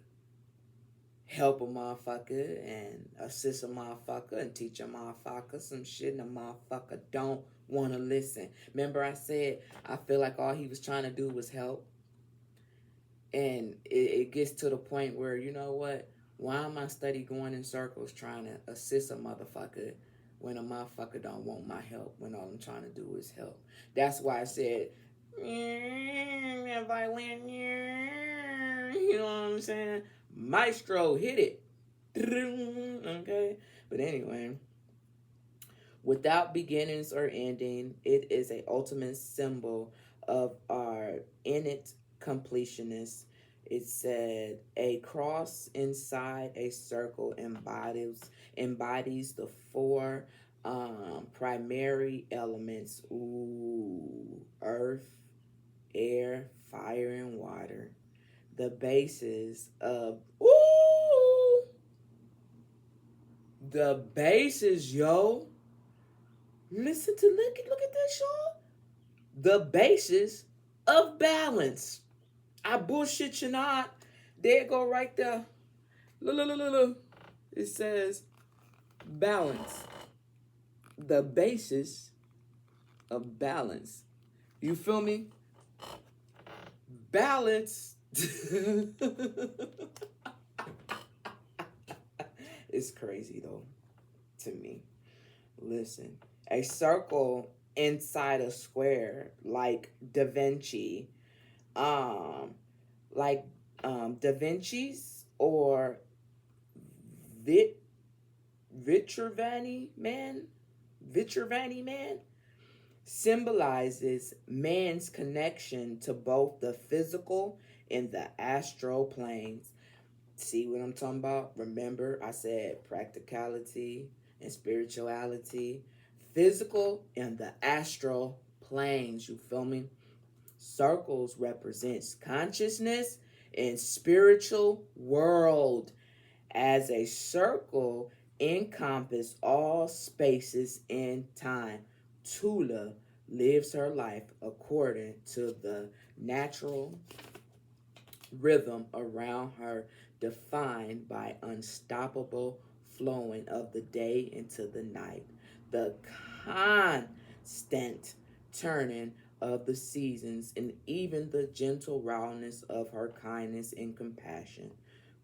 help a motherfucker and assist a motherfucker and teach a motherfucker some shit, and a motherfucker don't want to listen. Remember I said I feel like all he was trying to do was help? And it gets to the point where, you know what? Why am I study going in circles trying to assist a motherfucker when a motherfucker don't want my help, when all I'm trying to do is help? That's why I said, if I win, you know what I'm saying? Maestro, hit it. Okay? But anyway, without beginnings or ending, it is a ultimate symbol of our innate completionist. It said a cross inside a circle embodies the four primary elements. Ooh, earth, air, fire, and water. The basis of the basis, yo. Look at this, y'all. The basis of balance. I bullshit you not. There it go right there. Look. It says balance. The basis of balance. You feel me? Balance. It's crazy though, to me. Listen, a circle inside a square, like Da Vinci, like Da Vinci's or Vitruvian man symbolizes man's connection to both the physical and the astral planes. See what I'm talking about? Remember, I said practicality and spirituality, physical and the astral planes. You feel me? Circles represents consciousness and spiritual world. As a circle encompass all spaces in time, Tula lives her life according to the natural rhythm around her, defined by unstoppable flowing of the day into the night, the constant turning of the seasons, and even the gentle rawness of her kindness and compassion.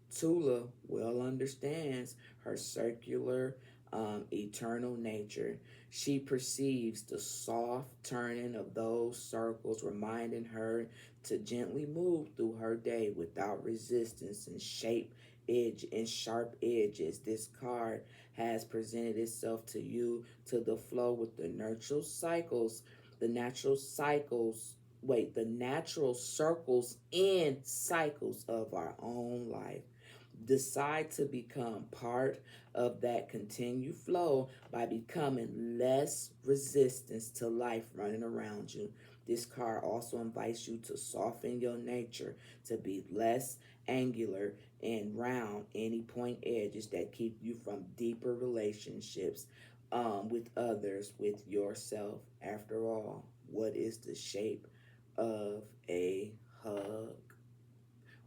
Tula well understands her circular, eternal nature. She perceives the soft turning of those circles, reminding her to gently move through her day without resistance and sharp edges. This card has presented itself to you to the flow with the natural cycles the natural circles and cycles of our own life. Decide to become part of that continued flow by becoming less resistance to life running around you. This card also invites you to soften your nature to be less angular and round any point edges that keep you from deeper relationships with others, with yourself. After all, what is the shape of a hug?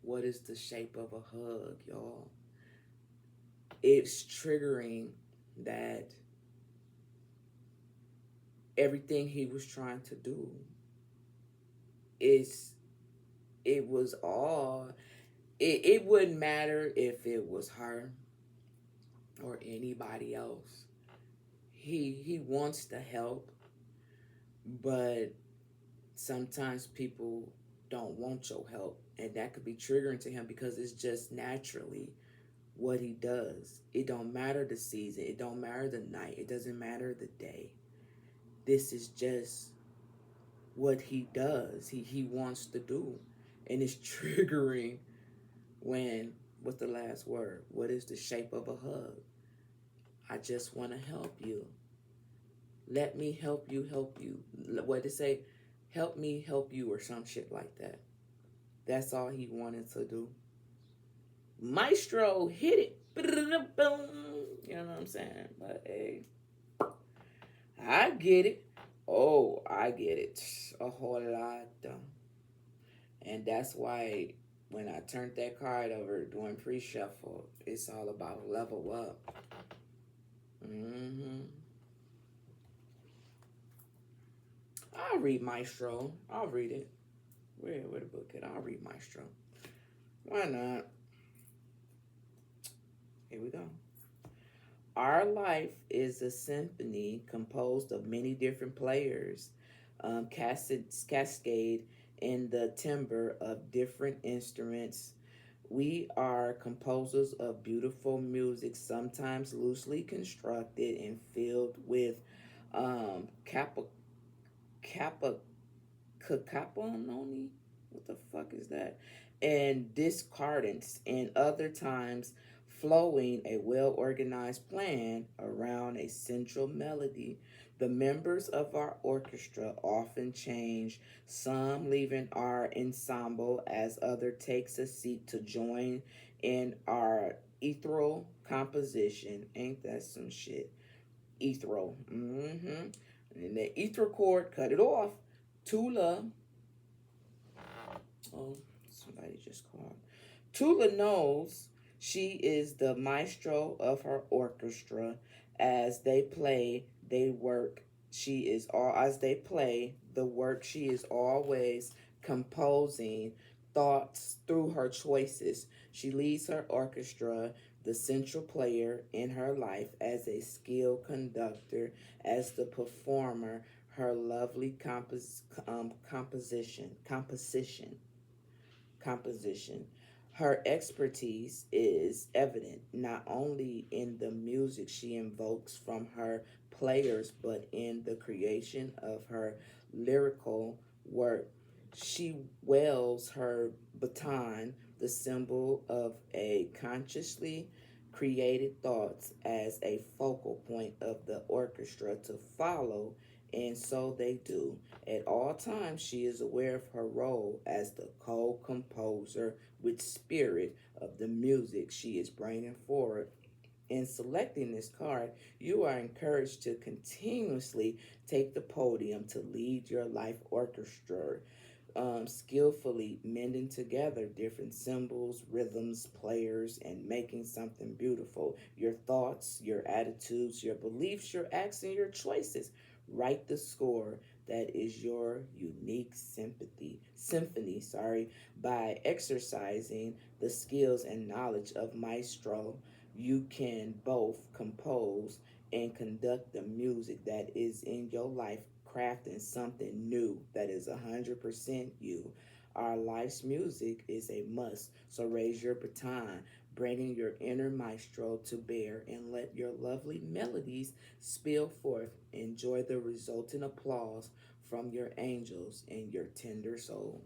What is the shape of a hug, y'all? It's triggering that everything he was trying to do is it was all it wouldn't matter if it was her or anybody else. He wants to help, but sometimes people don't want your help, and that could be triggering to him because it's just naturally what he does. It don't matter the season, it don't matter the night, it doesn't matter the day. This is just what he does. He wants to do. And it's triggering when what's the last word? What is the shape of a hug? I just want to help you. Let me help you help you. What to say? Help me help you or some shit like that. That's all he wanted to do. Maestro hit it. You know what I'm saying? But hey, I get it. Oh, I get it. A whole lot. And that's why when I turned that card over doing pre-shuffle, it's all about level up. I'll read Maestro. I'll read it. Where the book at? I'll read Maestro. Why not? Here we go. Our life is a symphony composed of many different players, cascade in the timbre of different instruments. We are composers of beautiful music, sometimes loosely constructed and filled with kappa capononi. What the fuck is that? And discordance, and other times flowing a well organized plan around a central melody. The members of our orchestra often change, some leaving our ensemble as other takes a seat to join in our ethereal composition. Ain't that some shit? Ethereal. And the ether chord, cut it off. Tula. Oh, somebody just called. Tula knows she is the maestro of her orchestra. As they play, they work. She is all as they play the work. She is always composing thoughts through her choices. She leads her orchestra, the central player in her life, as a skilled conductor, as the performer, her lovely composition. Her expertise is evident not only in the music she invokes from her players, but in the creation of her lyrical work. She wields her baton, the symbol of a consciously created thoughts, as a focal point of the orchestra to follow, and so they do. At all times, she is aware of her role as the co-composer with spirit of the music she is bringing forward. In selecting this card, you are encouraged to continuously take the podium to lead your life orchestra, skillfully mending together different symbols, rhythms, players, and making something beautiful. Your thoughts, your attitudes, your beliefs, your acts, and your choices. Write the score that is your unique symphony, by exercising the skills and knowledge of maestro. You can both compose and conduct the music that is in your life, crafting something new that is 100% you. Our life's music is a must, so raise your baton, bringing your inner maestro to bear, and let your lovely melodies spill forth. Enjoy the resulting applause from your angels and your tender soul.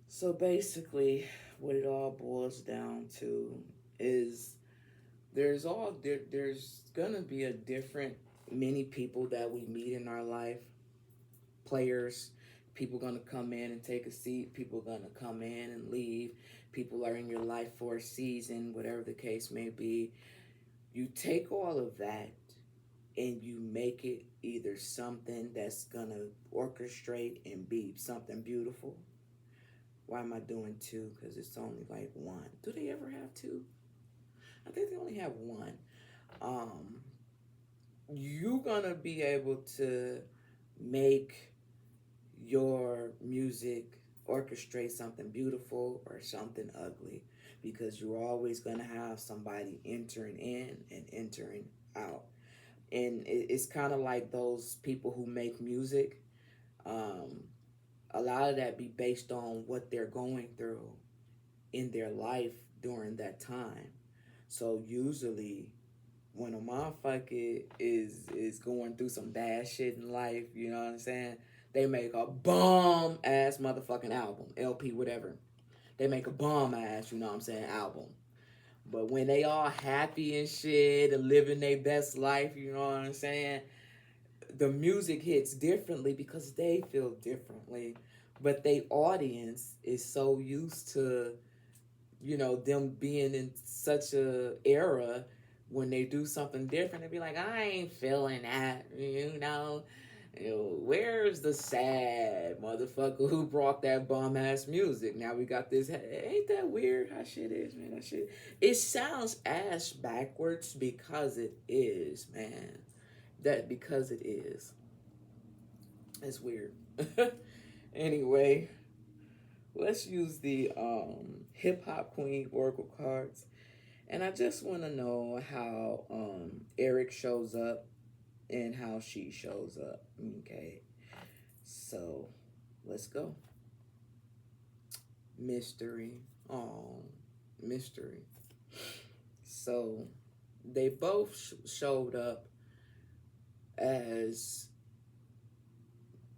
So basically, what it all boils down to is there's gonna be a different many people that we meet in our life, players. People gonna come in and take a seat. People gonna come in and leave. People are in your life for a season, whatever the case may be. You take all of that and you make it either something that's gonna orchestrate and be something beautiful. Why am I doing two? Because it's only like one. Do they ever have two? I think they only have one. Um, you're gonna be able to make your music orchestrate something beautiful or something ugly, because you're always gonna have somebody entering in and entering out. And it's kind of like those people who make music. Um, a lot of that be based on what they're going through in their life during that time. So usually when a motherfucker is going through some bad shit in life, you know what I'm saying? They make a bomb ass motherfucking album, LP, whatever. They make a bomb ass, you know what I'm saying, album. But when they all happy and shit and living their best life, you know what I'm saying? The music hits differently because they feel differently. But they audience is so used to, you know, them being in such a era. When they do something different, they be like, I ain't feeling that, you know. Where's the sad motherfucker who brought that bum ass music? Now we got this. Ain't that weird how shit is, man? That shit. It sounds ass backwards because it is, man. That because it is. It's weird. Anyway, let's use the hip hop queen oracle cards. And I just want to know how Eric shows up and how she shows up. Okay. So, let's go. Mystery. Oh, mystery. So, they both showed up as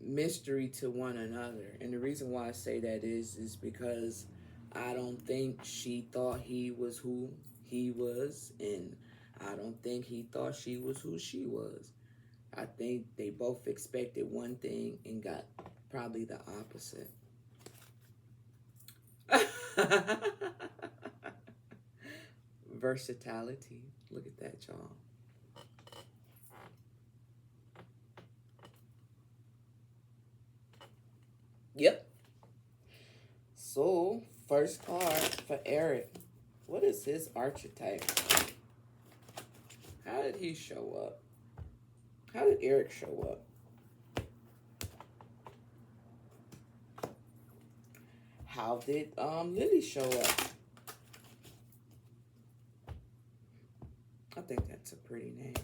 mystery to one another. And the reason why I say that is because I don't think she thought he was who he was, and I don't think he thought she was who she was. I think they both expected one thing and got probably the opposite. Versatility. Look at that, y'all. Yep. So, first card for Eric. What is his archetype? How did he show up? How did Eric show up? How did Lily show up? I think that's a pretty name.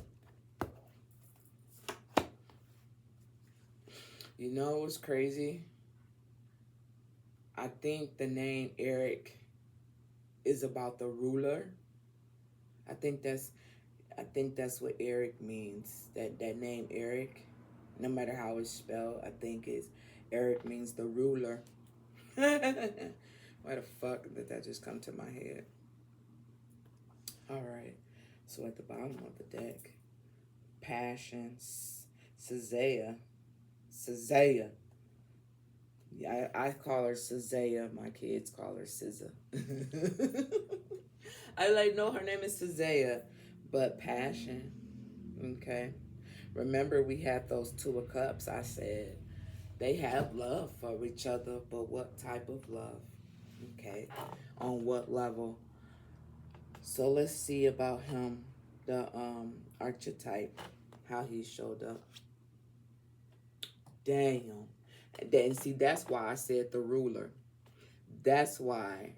You know what's crazy? I think the name Eric is about the ruler. I think that's what Eric means. That name Eric, no matter how it's spelled, I think is Eric means the ruler. Why the fuck did that just come to my head? All right. So at the bottom of the deck, passion, Sazaya. Yeah, I call her Sazaya. My kids call her SZA. I like, no, her name is Sazaya, but passion. Okay. Remember, we had those two of cups. I said they have love for each other, but what type of love? Okay. On what level? So let's see about him, the archetype, how he showed up. Damn. And see, that's why I said the ruler. That's why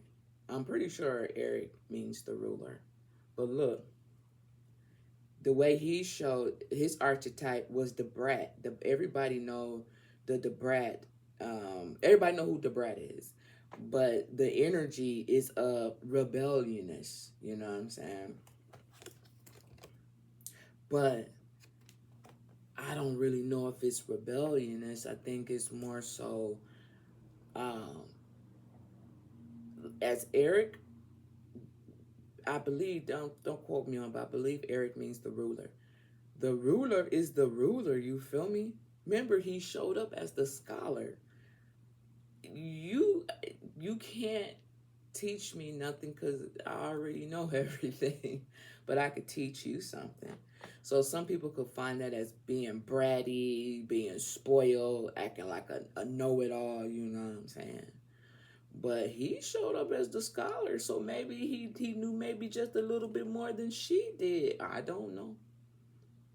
I'm pretty sure Eric means the ruler. But look, the way he showed his archetype was the brat. Everybody know the brat. Everybody know who the brat is. but the energy is rebelliousness, you know what I'm saying? But I don't really know if it's rebelliousness. I think it's more so, um, as Eric, I believe, don't quote me on, but I believe Eric means the ruler. The ruler is the ruler, you feel me? Remember, he showed up as the scholar. You you can't teach me nothing because I already know everything, but I could teach you something. So some people could find that as being bratty, being spoiled, acting like a know-it-all, you know what I'm saying? But he showed up as the scholar, so maybe he knew maybe just a little bit more than she did. I don't know.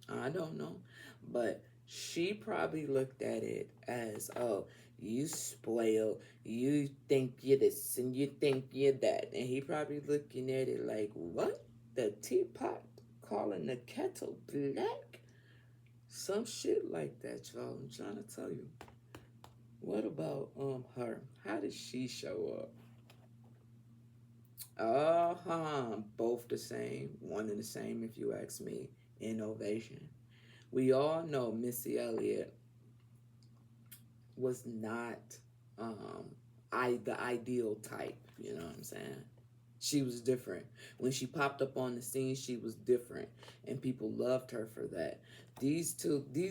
I don't know. But she probably looked at it as, oh, you spoiled, you think you're this and you think you're that. And he probably looking at it like, what? The teapot calling the kettle black? Some shit like that, y'all. I'm trying to tell you. What about her? How did she show up? Both the same, one and the same if you ask me. Innovation. We all know Missy Elliott was not the ideal type, you know what I'm saying? She was different. When she popped up on the scene, she was different. And people loved her for that. These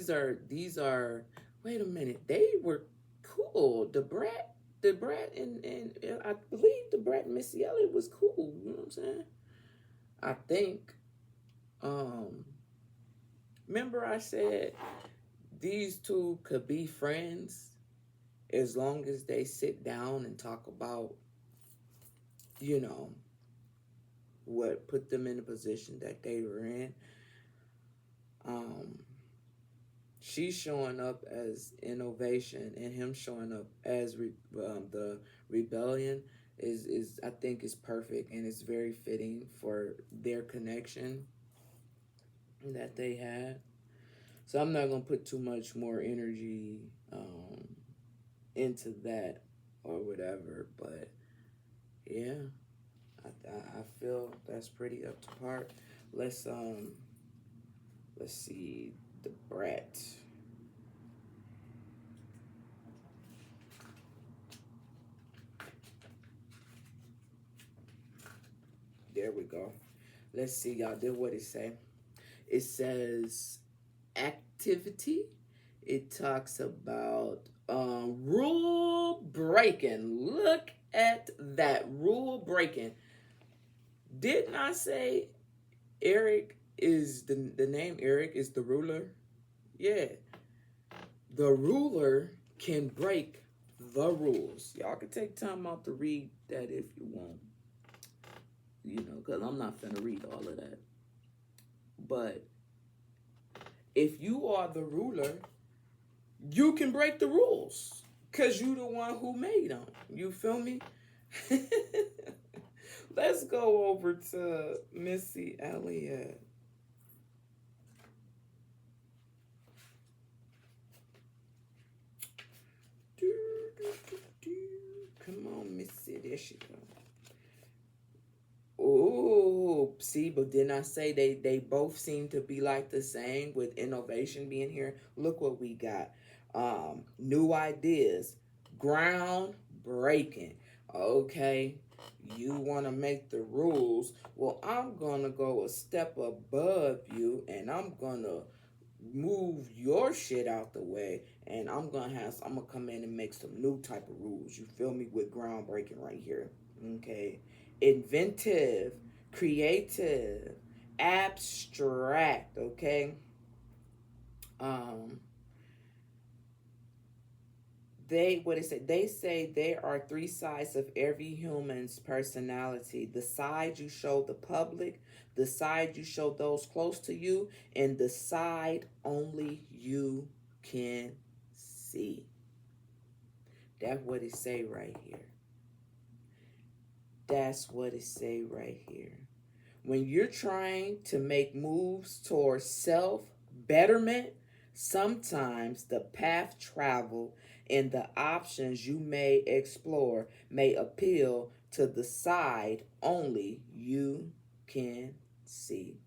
are wait a minute, they were cool. The Brat and I believe the Brat and Missy Elliott was cool, you know what I'm saying? I think remember I said these two could be friends as long as they sit down and talk about, you know, what put them in the position that they were in. She's showing up as innovation, and him showing up as the rebellion is I think is perfect, and it's very fitting for their connection that they had. So I'm not gonna put too much more energy into that or whatever, but yeah, I feel that's pretty up to par. Let's see the Brat. There we go. Let's see, y'all. Did what it say? It says activity. It talks about rule breaking. Look at that, rule breaking. Didn't I say Eric is the name Eric is the ruler? Yeah. The ruler can break the rules. Y'all can take time out to read that if you want. You know, because I'm not finna read all of that. But if you are the ruler, you can break the rules because you the one who made them. You feel me? Let's go over to Missy Elliott. Come on, Missy. There she go. Oh, see, but didn't I say they both seem to be like the same with innovation being here? Look what we got. New ideas, groundbreaking. Okay, you want to make the rules. Well, I'm going to go a step above you and I'm going to move your shit out the way and I'm going to come in and make some new type of rules. You feel me? With groundbreaking right here. Okay. Inventive, creative, abstract, okay? They say there are three sides of every human's personality: the side you show the public, the side you show those close to you, and the side only you can see. That's what it say right here. That's what it say right here. When you're trying to make moves towards self betterment, sometimes the path traveled and the options you may explore may appeal to the side only you can see.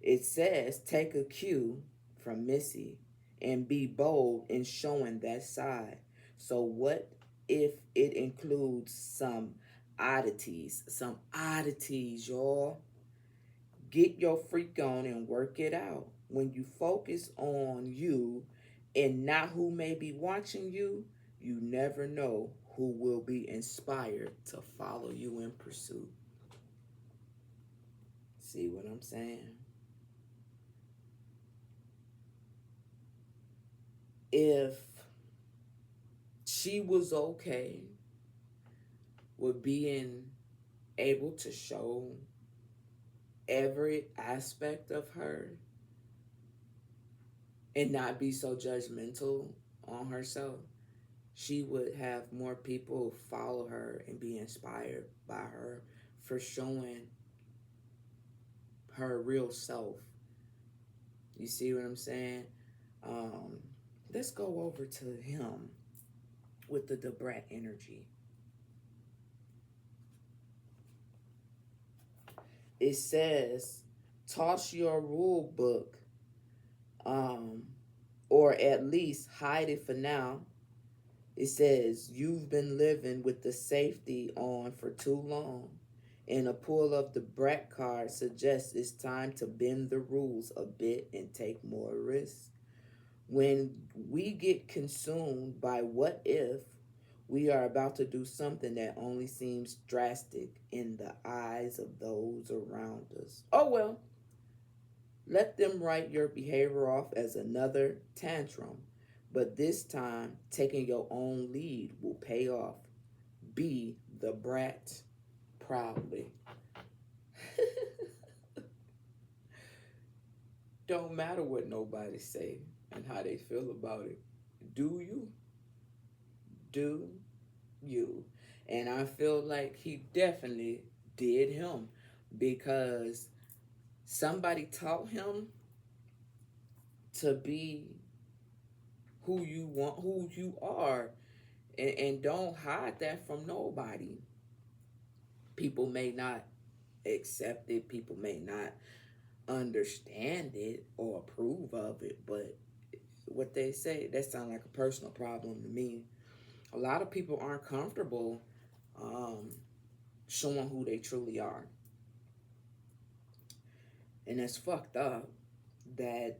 It says, take a cue from Missy and be bold in showing that side. So, what if it includes some oddities? Some oddities, y'all. Get your freak on and work it out. When you focus on you and not who may be watching you, you never know who will be inspired to follow you in pursuit. See what I'm saying? If she was okay with being able to show every aspect of her and not be so judgmental on herself, she would have more people follow her and be inspired by her for showing her real self. You see what I'm saying? Let's go over to him with the Debrat energy. It says, toss your rule book, or at least hide it for now. It says, you've been living with the safety on for too long, and a pull of the brat card suggests it's time to bend the rules a bit and take more risks. When we get consumed by what if, we are about to do something that only seems drastic in the eyes of those around us. Oh well, let them write your behavior off as another tantrum, but this time taking your own lead will pay off. Be the brat proudly. Don't matter what nobody say and how they feel about it. Do you? Do you? And I feel like he definitely did him, because somebody taught him to be who you want, who you are, and don't hide that from nobody. People may not accept it, people may not understand it or approve of it, but what they say, that sounds like a personal problem to me. A lot of people aren't comfortable showing who they truly are. And it's fucked up that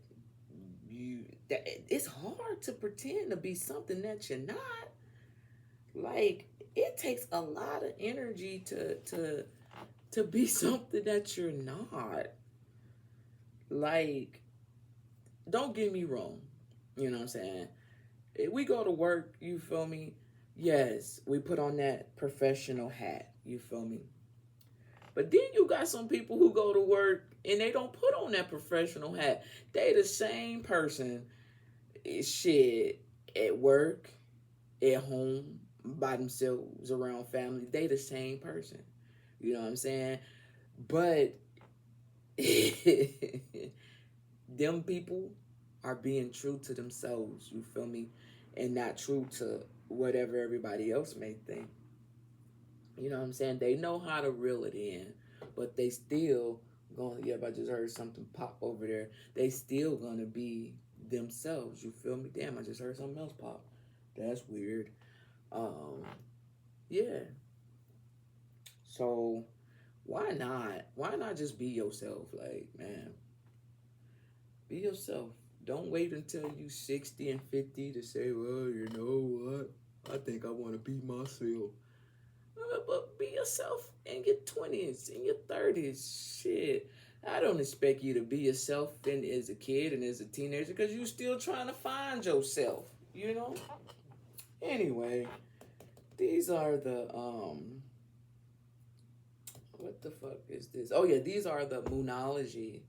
it's hard to pretend to be something that you're not. Like, it takes a lot of energy to be something that you're not. Like, don't get me wrong. You know what I'm saying? If we go to work, you feel me? Yes, we put on that professional hat. You feel me? But then you got some people who go to work and they don't put on that professional hat. They the same person, shit, at work, at home, by themselves, around family. They the same person. You know what I'm saying? But them people are being true to themselves, you feel me? And not true to whatever everybody else may think. You know what I'm saying? They know how to reel it in, but they still going, yeah, I just heard something pop over there. They still gonna be themselves, you feel me? Damn, I just heard something else pop. That's weird. Yeah. So why not? Why not just be yourself? Like, man, be yourself. Don't wait until you 60 and 50 to say, well, you know what? I think I want to be myself. But be yourself in your 20s, in your 30s. Shit. I don't expect you to be yourself as a kid and as a teenager, because you're still trying to find yourself, you know? Anyway, these are the, what the fuck is this? Oh yeah, these are the Moonology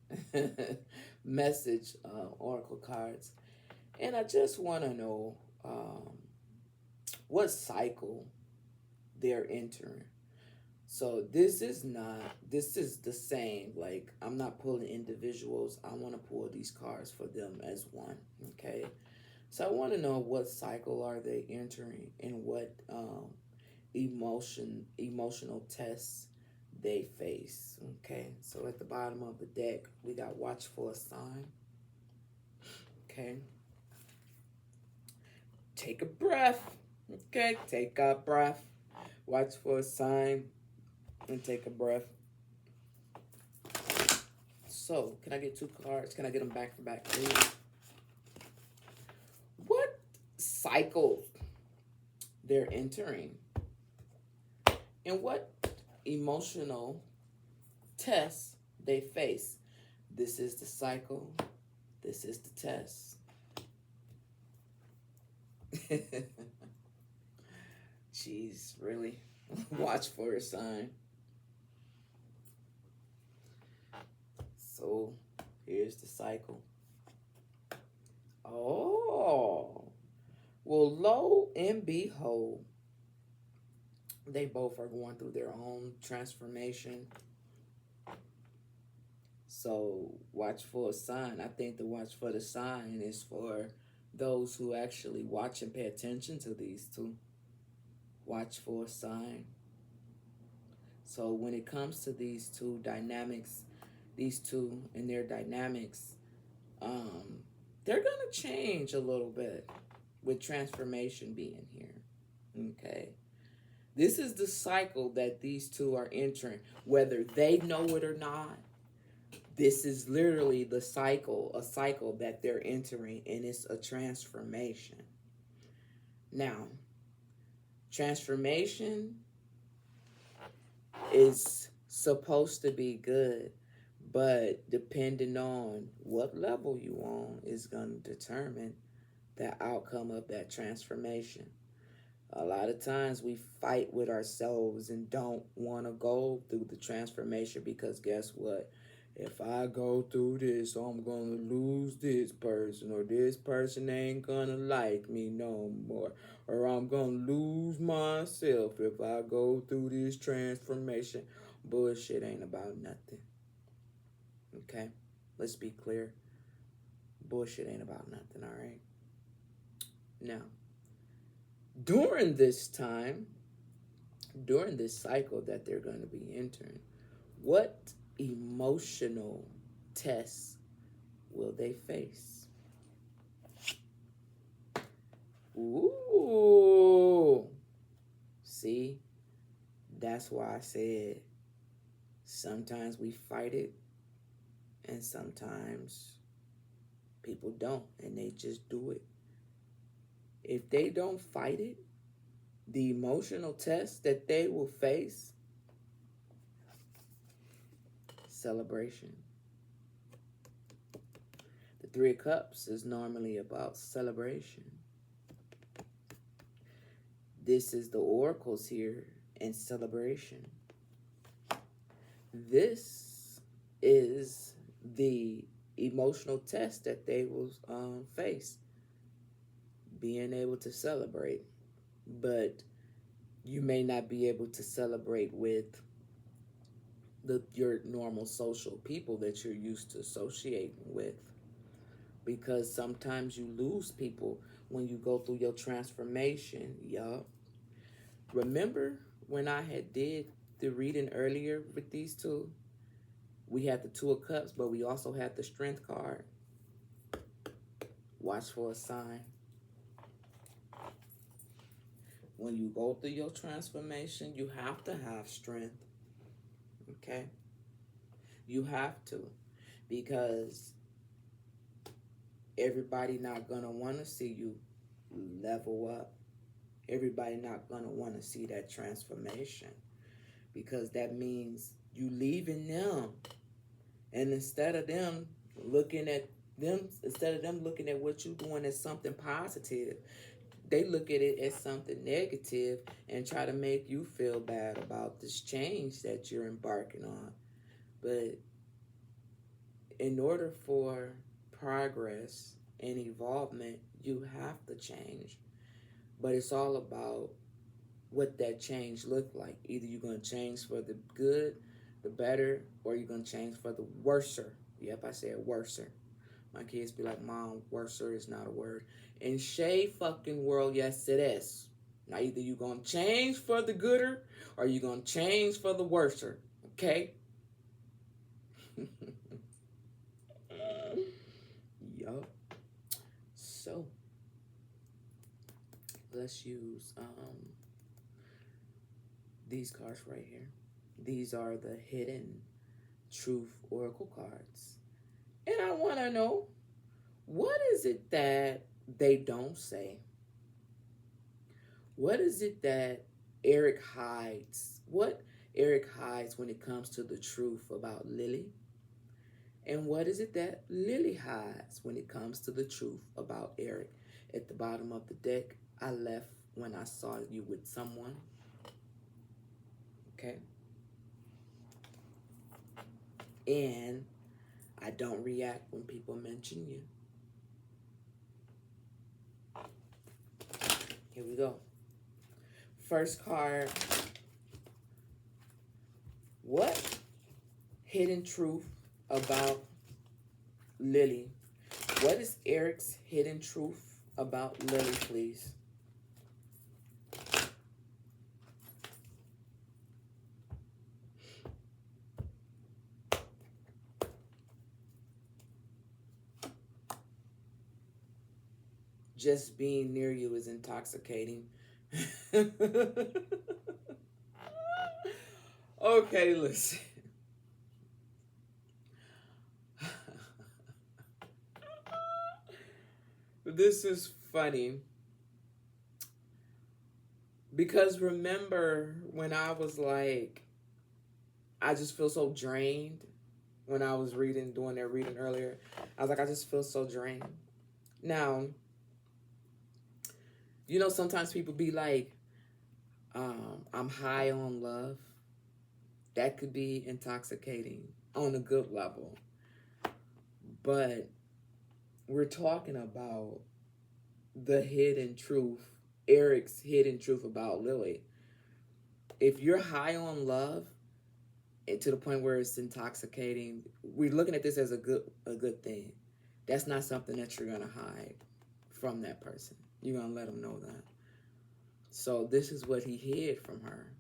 message oracle cards. And I just want to know what cycle they're entering. So this is the same. Like, I'm not pulling individuals. I want to pull these cards for them as one. Okay. So I want to know, what cycle are they entering, and what emotional tests they face. Okay, so at the bottom of the deck, we got watch for a sign. Okay, take a breath. Okay, take a breath. Watch for a sign and take a breath. So, can I get 2 cards? Can I get them back to back, please? What cycle they're entering, and what emotional tests they face? This is the cycle. This is the test. Jeez, really? Watch for a sign. So, here's the cycle. Oh, well, lo and behold, they both are going through their own transformation. So, watch for a sign. I think the watch for the sign is for those who actually watch and pay attention to these two. Watch for a sign. So, when it comes to these two dynamics, these two and their dynamics, they're going to change a little bit with transformation being here. Okay. This is the cycle that these two are entering, whether they know it or not. This is literally the cycle, a cycle that they're entering, and it's a transformation. Now, transformation is supposed to be good, but depending on what level you on is going to determine the outcome of that transformation. A lot of times we fight with ourselves and don't want to go through the transformation because guess what? If I go through this, I'm going to lose this person, or this person ain't going to like me no more, or I'm going to lose myself if I go through this transformation. Bullshit ain't about nothing. Okay? Let's be clear. Bullshit ain't about nothing, all right? Now, during this time, during this cycle that they're going to be entering, what emotional tests will they face? Ooh. See, that's why I said sometimes we fight it and sometimes people don't, and they just do it. If they don't fight it, the emotional test that they will face, celebration. The 3 of Cups is normally about celebration. This is the oracles here in celebration. This is the emotional test that they will face, being able to celebrate. But you may not be able to celebrate with your normal social people that you're used to associating with, because sometimes you lose people when you go through your transformation. Yup. Remember when I had did the reading earlier with these two? We had the 2 of Cups, but we also had the Strength card. Watch for a sign. When you go through your transformation, you have to have strength. Okay? You have to. Because everybody not going to want to see you level up. Everybody not going to want to see that transformation. Because that means you leaving them. And instead of them looking at what you're doing as something positive, they look at it as something negative and try to make you feel bad about this change that you're embarking on. But in order for progress and evolvement, you have to change. But it's all about what that change look like. Either you're going to change for the good, the better, or you're going to change for the worser. Yep, I said worser. My kids be like, Mom, worser is not a word. In shade fucking world, yes it is. Now either you gonna change for the gooder or you gonna change for the worser. Okay? Yup. So let's use these cards right here. These are the hidden truth oracle cards. And I want to know, what is it that they don't say? What is it that Eric hides? What Eric hides when it comes to the truth about Lily? And what is it that Lily hides when it comes to the truth about Eric? At the bottom of the deck, I left when I saw you with someone. Okay? And I don't react when people mention you. Here we go. First card. What hidden truth about Lily? What is Eric's hidden truth about Lily, please? Just being near you is intoxicating. Okay, listen. This is funny. Because remember when I was like, I just feel so drained when I was doing that reading earlier. I was like, I just feel so drained. Now, you know, sometimes people be like, I'm high on love. That could be intoxicating on a good level. But we're talking about the hidden truth, Eric's hidden truth about Lily. If you're high on love, and to the point where it's intoxicating, we're looking at this as a good thing. That's not something that you're gonna hide from that person. You're gonna let them know that. So this is what he hid from her.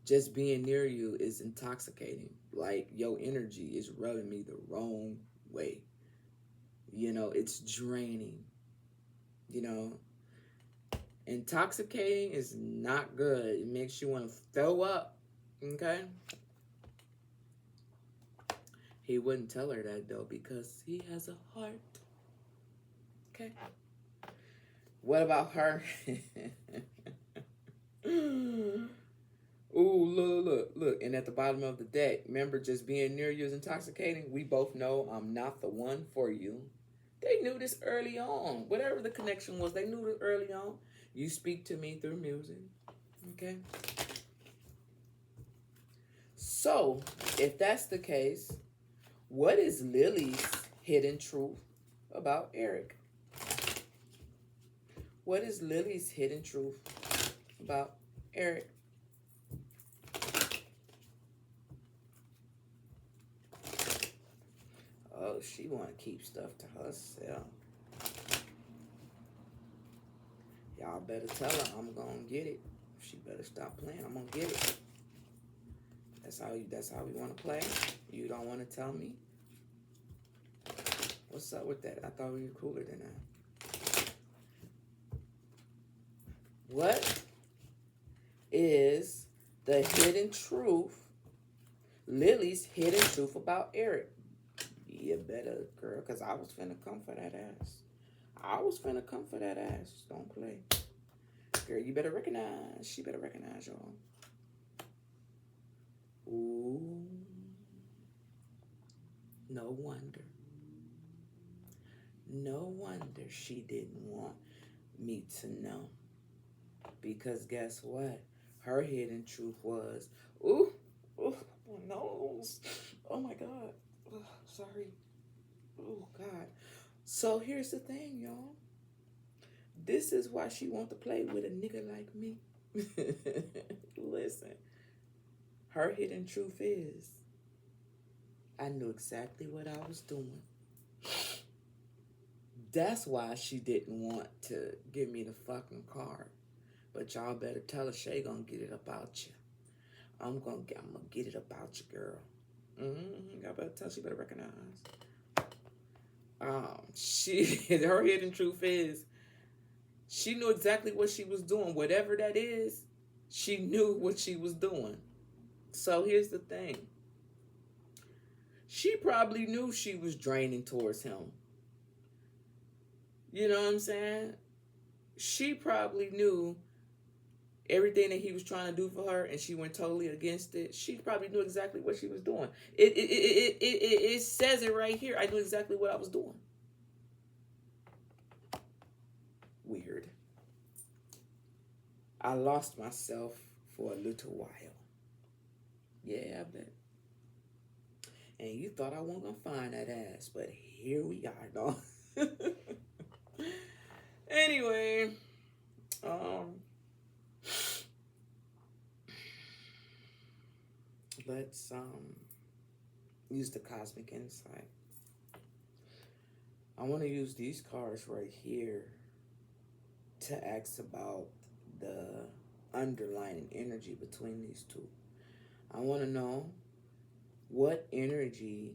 Just being near you is intoxicating. Like, your energy is rubbing me the wrong way. You know, it's draining. You know, intoxicating is not good. It makes you want to throw up. Okay? He wouldn't tell her that, though, because he has a heart. Okay? What about her? Ooh, look. And at the bottom of the deck, remember, just being near you is intoxicating. We both know I'm not the one for you. They knew this early on. Whatever the connection was, they knew it early on. You speak to me through music. Okay? So, if that's the case, what is Lily's hidden truth about Eric? What is Lily's hidden truth about Eric? Oh, she want to keep stuff to herself. Y'all better tell her I'm gonna get it. She better stop playing. I'm gonna get it. That's how we want to play. You don't want to tell me? What's up with that? I thought we were cooler than that. What is the hidden truth, Lily's hidden truth about Eric? You better, girl, because I was finna come for that ass. Don't play. Girl, you better recognize. She better recognize, y'all. Ooh. No wonder. No wonder she didn't want me to know. Because guess what? Her hidden truth was, ooh, my nose. Oh my God. Sorry. Oh God. So here's the thing, y'all. This is why she want to play with a nigga like me. Listen. Her hidden truth is, I knew exactly what I was doing. That's why she didn't want to give me the fucking card. But y'all better tell her Shay gonna get it about you. I'm gonna get it about you, girl. Y'all better tell her, she better recognize. Her hidden truth is she knew exactly what she was doing. Whatever that is, she knew what she was doing. So here's the thing. She probably knew she was draining towards him. You know what I'm saying? She probably knew everything that he was trying to do for her, and she went totally against it. She probably knew exactly what she was doing. It says it right here. I knew exactly what I was doing. Weird. I lost myself for a little while. Yeah, I bet. And you thought I wasn't gonna find that ass, but here we are, dog. Anyway, let's use the cosmic insight. I want to use these cards right here to ask about the underlying energy between these two. I want to know what energy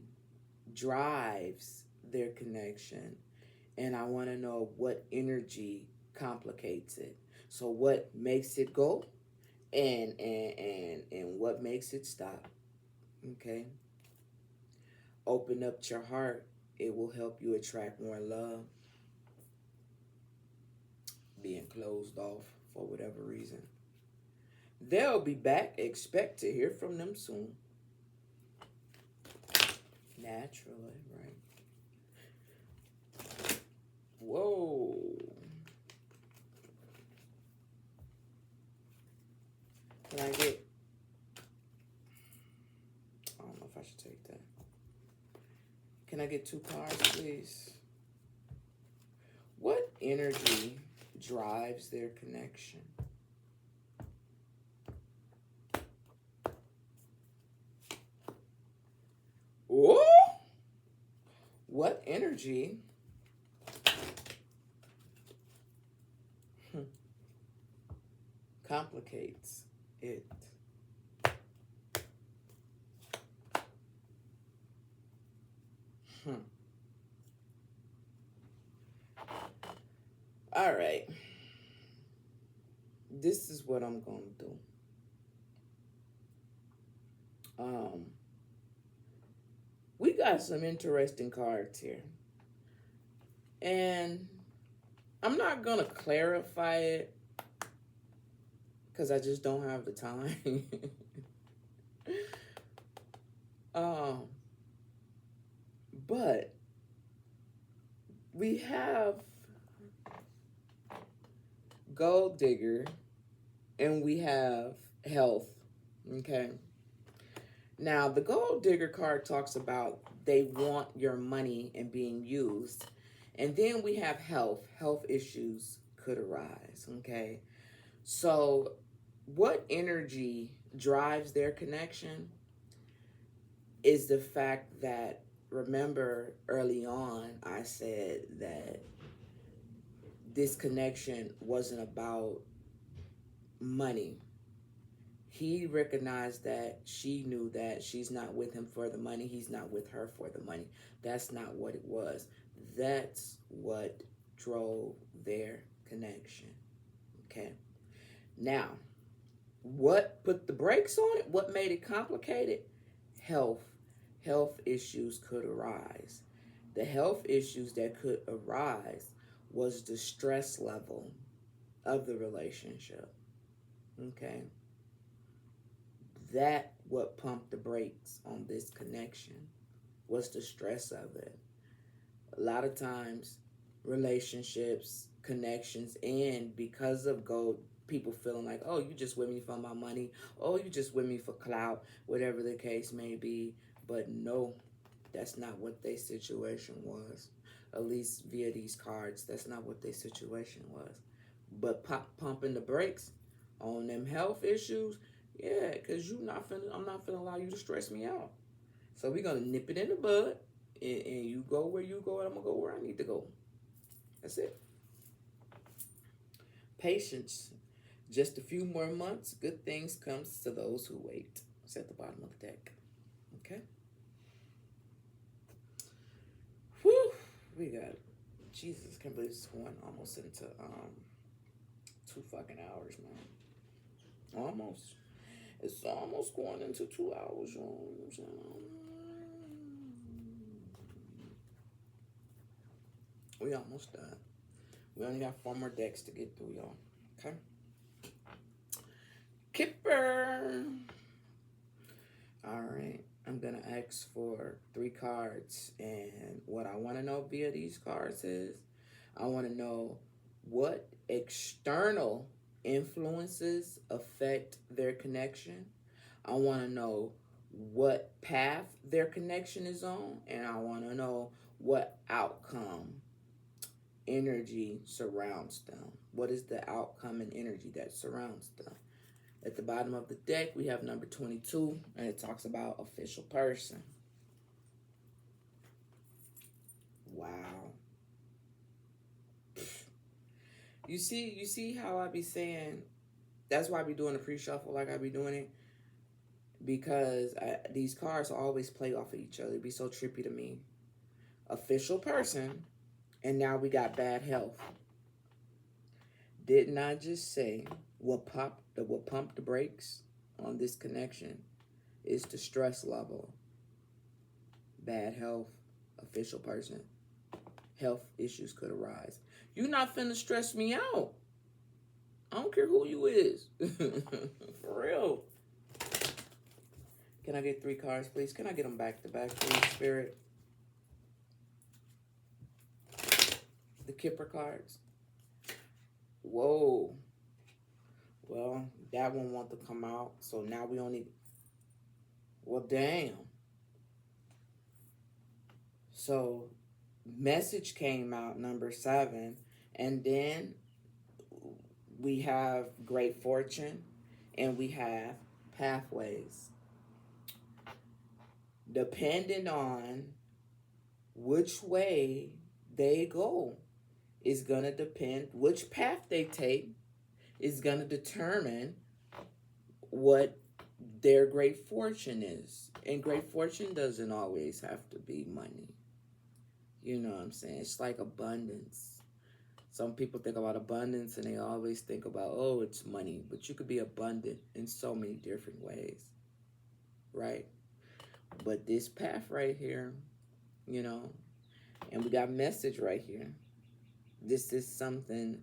drives their connection, and I want to know what energy complicates it. So what makes it go, and what makes it stop. Okay. Open up your heart. It will help you attract more love. Being closed off for whatever reason. They'll be back. Expect to hear from them soon. Naturally, right? Whoa. Can I get... I don't know if I should take that. Can I get 2 cards, please? What energy drives their connection? Whoa! What energy complicates it? All right. This is what I'm going to do. We got some interesting cards here. And I'm not going to clarify it because I just don't have the time. But we have gold digger and we have health. Okay. Now, the gold digger card talks about they want your money and being used. And then we have health. Health issues could arise. Okay. So what energy drives their connection is the fact that, remember early on, I said that this connection wasn't about money. He recognized that, she knew that she's not with him for the money. He's not with her for the money. That's not what it was. That's what drove their connection. Okay. Now, what put the brakes on it? What made it complicated? Health. Health issues could arise. The health issues that could arise was the stress level of the relationship. Okay. That what pumped the brakes on this connection was the stress of it. A lot of times relationships, connections end because of gold. People feeling like, oh, you just with me for my money. Oh, you just with me for clout, whatever the case may be. But no, that's not what their situation was. At least via these cards, that's not what their situation was. But pumping the brakes on them health issues, yeah, because I'm not finna allow you to stress me out. So we're gonna nip it in the bud, and you go where you go, and I'm gonna go where I need to go. That's it. Patience. Just a few more months. Good things comes to those who wait. It's at the bottom of the deck. Okay. Whew. We got, Jesus, I can't believe it's going almost into 2 fucking hours, man. Almost. It's almost going into 2 hours, you know what I'm saying? We almost done. We only got 4 more decks to get through, y'all. Okay? Kipper. All right. I'm going to ask for 3 cards. And what I want to know via these cards is, I want to know what external influences affect their connection. I want to know what path their connection is on. And I want to know what outcome energy surrounds them. What is the outcome and energy that surrounds them? At the bottom of the deck, we have number 22, and it talks about official person. Wow. You see how I be saying, that's why I be doing the pre-shuffle like I be doing it, because these cards always play off of each other. It'd be so trippy to me. Official person, and now we got bad health. Didn't I just say what pumped the brakes on this connection is the stress level? Bad health, official person. Health issues could arise. You not finna stress me out. I don't care who you is. For real. Can I get 3 cards, please? Can I get them back to back, please, Spirit? The Kipper cards. Whoa. Well, that one want to come out. So now we only... Well, damn. So, message came out, number 7. And then we have great fortune. And we have pathways. Depending on which way they go is going to depend, which path they take is going to determine what their great fortune is. And great fortune doesn't always have to be money. You know what I'm saying? It's like abundance. Some people think about abundance and they always think about, oh, it's money. But you could be abundant in so many different ways. Right? But this path right here, you know, and we got message right here. This is something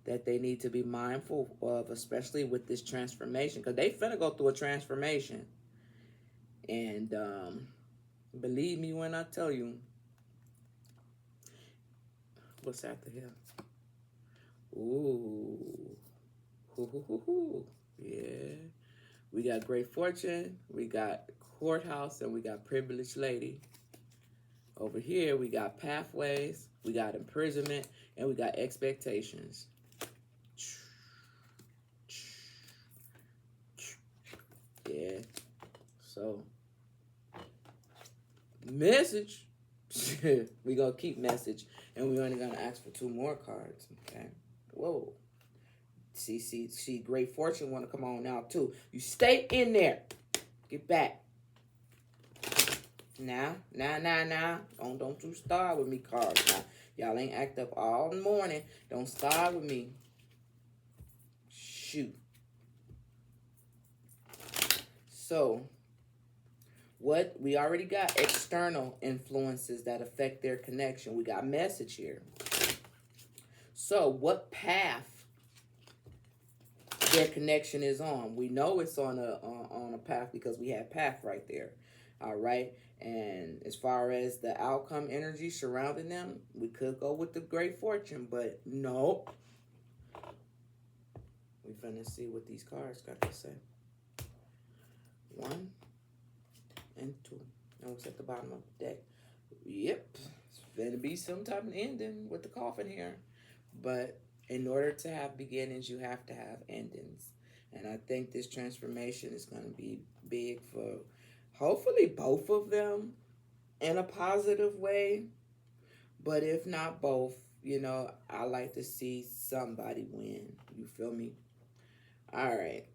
that they need to be mindful of, especially with this transformation, because they finna go through a transformation. And believe me when I tell you, what's after here? Ooh. Yeah. We got great fortune, we got courthouse, and we got privileged lady. Over here, we got pathways, we got imprisonment, and we got expectations. Yeah. So, message. We gonna keep message, and we only gonna ask for 2 more cards. Okay. Whoa. See, great fortune want to come on now too. You stay in there. Get back. Now. Don't you start with me, cards. Now, y'all ain't act up all morning. Don't start with me. Shoot. So, what we already got external influences that affect their connection. We got message here. So, what path their connection is on? We know it's on a path because we have path right there. All right. And as far as the outcome energy surrounding them, we could go with the great fortune, but no. We're finna see what these cards got to say. 1 and 2. And what's at the bottom of the deck? Yep. It's finna be some type of ending with the coffin here. But in order to have beginnings, you have to have endings. And I think this transformation is going to be big for hopefully both of them in a positive way. But if not both, you know, I like to see somebody win. You feel me? All right.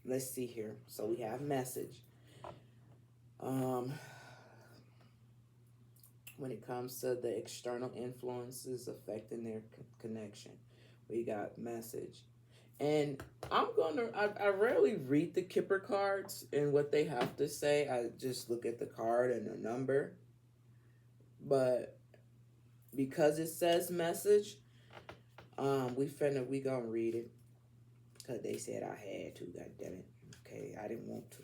Let's see here. So we have message. Um, when it comes to the external influences affecting their connection, we got message. And I rarely read the Kipper cards and what they have to say. I just look at the card and the number. But because it says message, we gonna read it. Because they said I had to, god damn it. Okay, I didn't want to.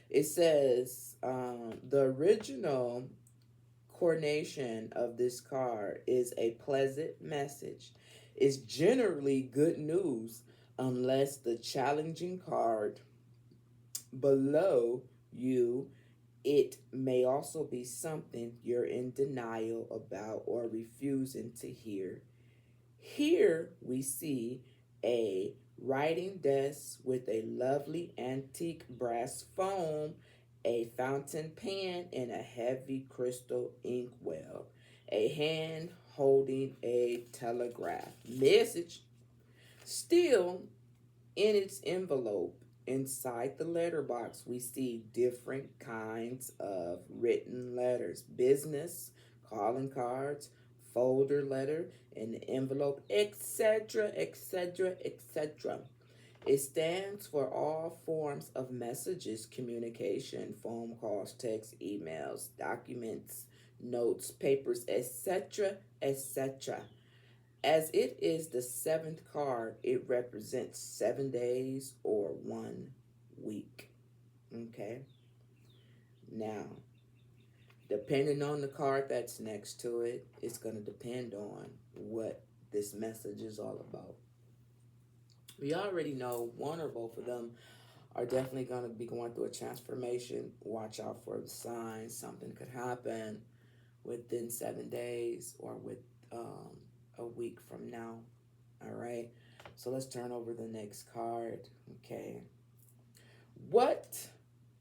It says, the original coordination of this card is a pleasant message. It's generally good news unless the challenging card below you, it may also be something you're in denial about or refusing to hear. Here we see a writing desk with a lovely antique brass foam, a fountain pen, and a heavy crystal inkwell. A hand holding a telegraph message. Still, in its envelope, inside the letterbox, we see different kinds of written letters: business, calling cards, folder letter, an envelope, etc., etc., etc. It stands for all forms of messages, communication, phone calls, text, emails, documents, notes, papers, etc., etc. As it is the seventh card, it represents 7 days or 1 week. Okay? Now, depending on the card that's next to it, it's going to depend on what this message is all about. We already know one or both of them are definitely going to be going through a transformation. Watch out for the signs. Something could happen within 7 days or with a week from now. All right. So let's turn over the next card. Okay. What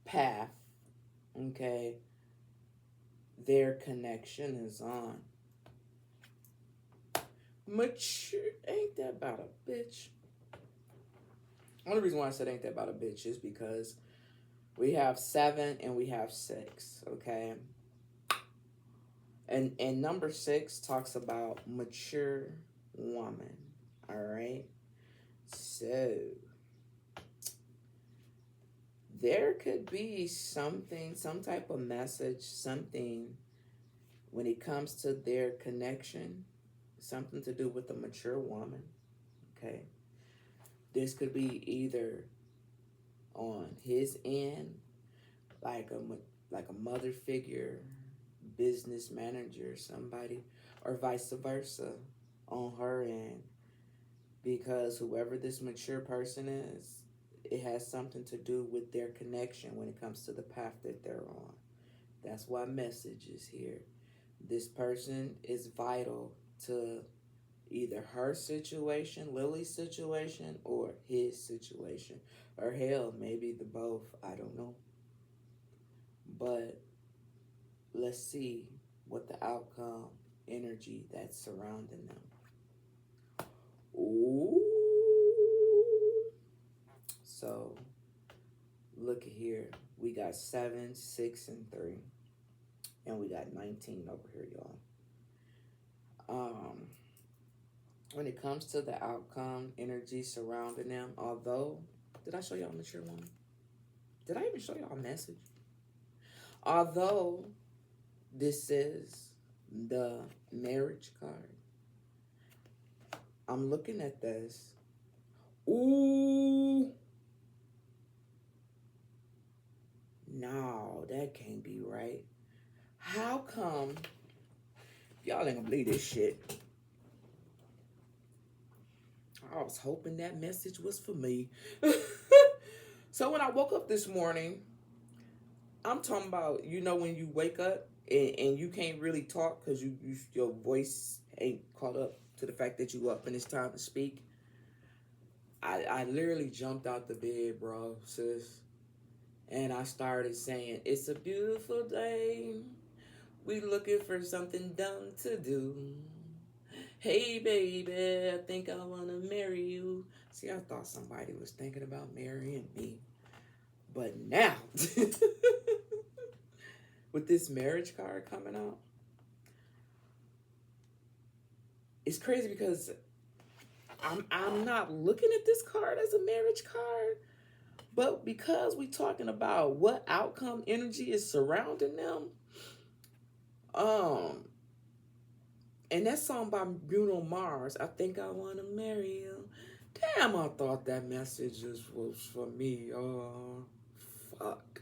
path, okay, their connection is on? Mature. Ain't that about a bitch? Only reason why I said ain't that about a bitch is because we have 7 and we have 6. Okay. And number 6 talks about mature woman. All right. So there could be something, some type of message, something when it comes to their connection, something to do with a mature woman. Okay. This could be either on his end, like a mother figure, business manager, somebody, or vice versa on her end, because whoever this mature person is, it has something to do with their connection when it comes to the path that they're on. That's why message is here. This person is vital to either her situation, Lily's situation, or his situation, or hell, maybe the both. I don't know. But let's see what the outcome energy that's surrounding them. Ooh. So look here. We got 7, 6, and 3. And we got 19 over here, y'all. When it comes to the outcome energy surrounding them, although, did I show y'all mature woman? Did I even show y'all a message? Although this is the marriage card, I'm looking at this. Ooh. No, that can't be right. How come? Y'all ain't gonna believe this shit. I was hoping that message was for me. So when I woke up this morning, I'm talking about, you know, when you wake up and you can't really talk because your voice ain't caught up to the fact that you up and it's time to speak. I literally jumped out the bed, bro, sis. And I started saying, it's a beautiful day. We looking for something dumb to do. Hey, baby, I think I want to marry you. See, I thought somebody was thinking about marrying me. But now, with this marriage card coming out, it's crazy because I'm not looking at this card as a marriage card, but because we talking about what outcome energy is surrounding them, um, and that song by Bruno Mars, I think I want to marry you. Damn, I thought that message was for me. Oh, fuck.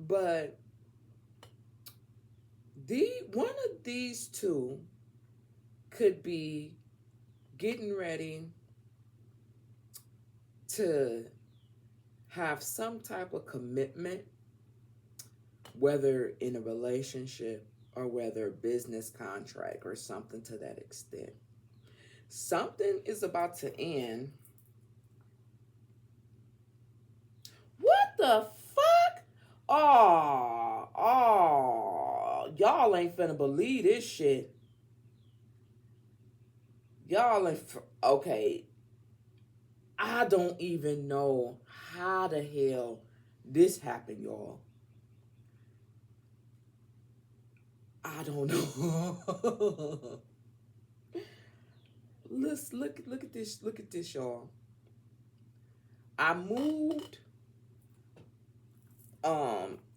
But one of these two could be getting ready to have some type of commitment, whether in a relationship or whether a business contract or something to that extent. Something is about to end. What the fuck? Oh, y'all ain't finna believe this shit. Y'all ain't, okay. I don't even know how the hell this happened, y'all. I don't know. Let's look at this. Look at this, y'all. I moved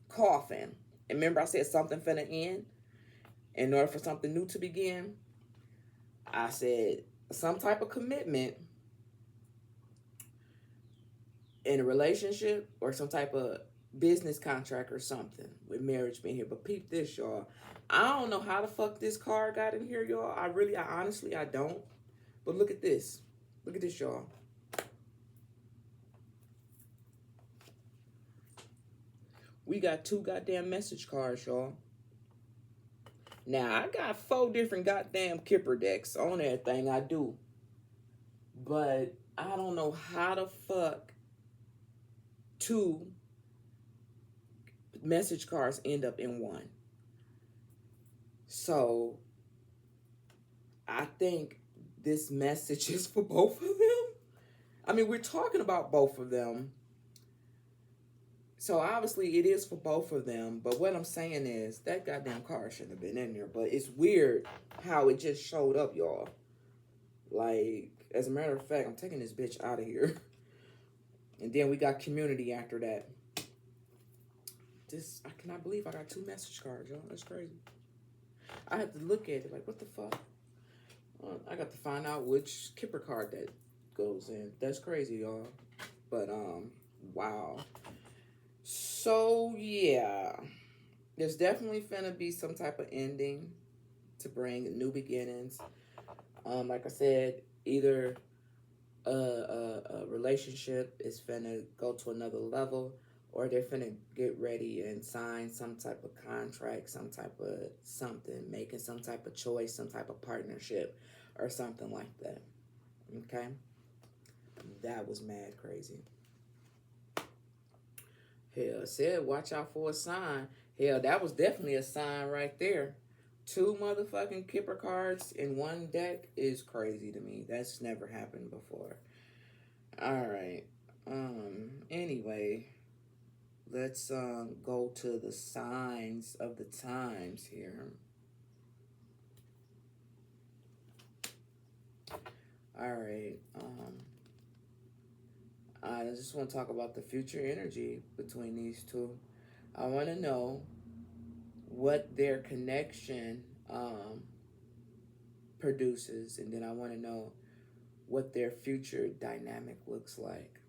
coughing. And remember I said something finna end? In order for something new to begin, I said some type of commitment in a relationship or some type of business contract or something with marriage being here. But peep this, y'all. I don't know how the fuck this card got in here, y'all. I honestly, I don't. But look at this. Look at this, y'all. We got 2 goddamn message cards, y'all. Now, I got 4 different goddamn Kipper decks on everything I do. But I don't know how the fuck 2 message cards end up in 1. So, I think this message is for both of them. I mean, we're talking about both of them. So obviously it is for both of them. But what I'm saying is that goddamn card shouldn't have been in there. But it's weird how it just showed up, y'all. Like, as a matter of fact, I'm taking this bitch out of here. And then we got community after that. I cannot believe I got 2 message cards, y'all. That's crazy. I have to look at it like, what the fuck? I got to find out which Kipper card that goes in. That's crazy, y'all. But, wow. So, yeah. There's definitely finna be some type of ending to bring new beginnings. Like I said, either a relationship is finna go to another level, or they're finna get ready and sign some type of contract, some type of something, making some type of choice, some type of partnership, or something like that. Okay? That was mad crazy. Hell, said watch out for a sign. Hell, that was definitely a sign right there. 2 motherfucking Kipper cards in 1 deck is crazy to me. That's never happened before. Alright. Anyway, let's go to the signs of the times here. Alright. I just want to talk about the future energy between these 2. I want to know what their connection produces, and then I want to know what their future dynamic looks like.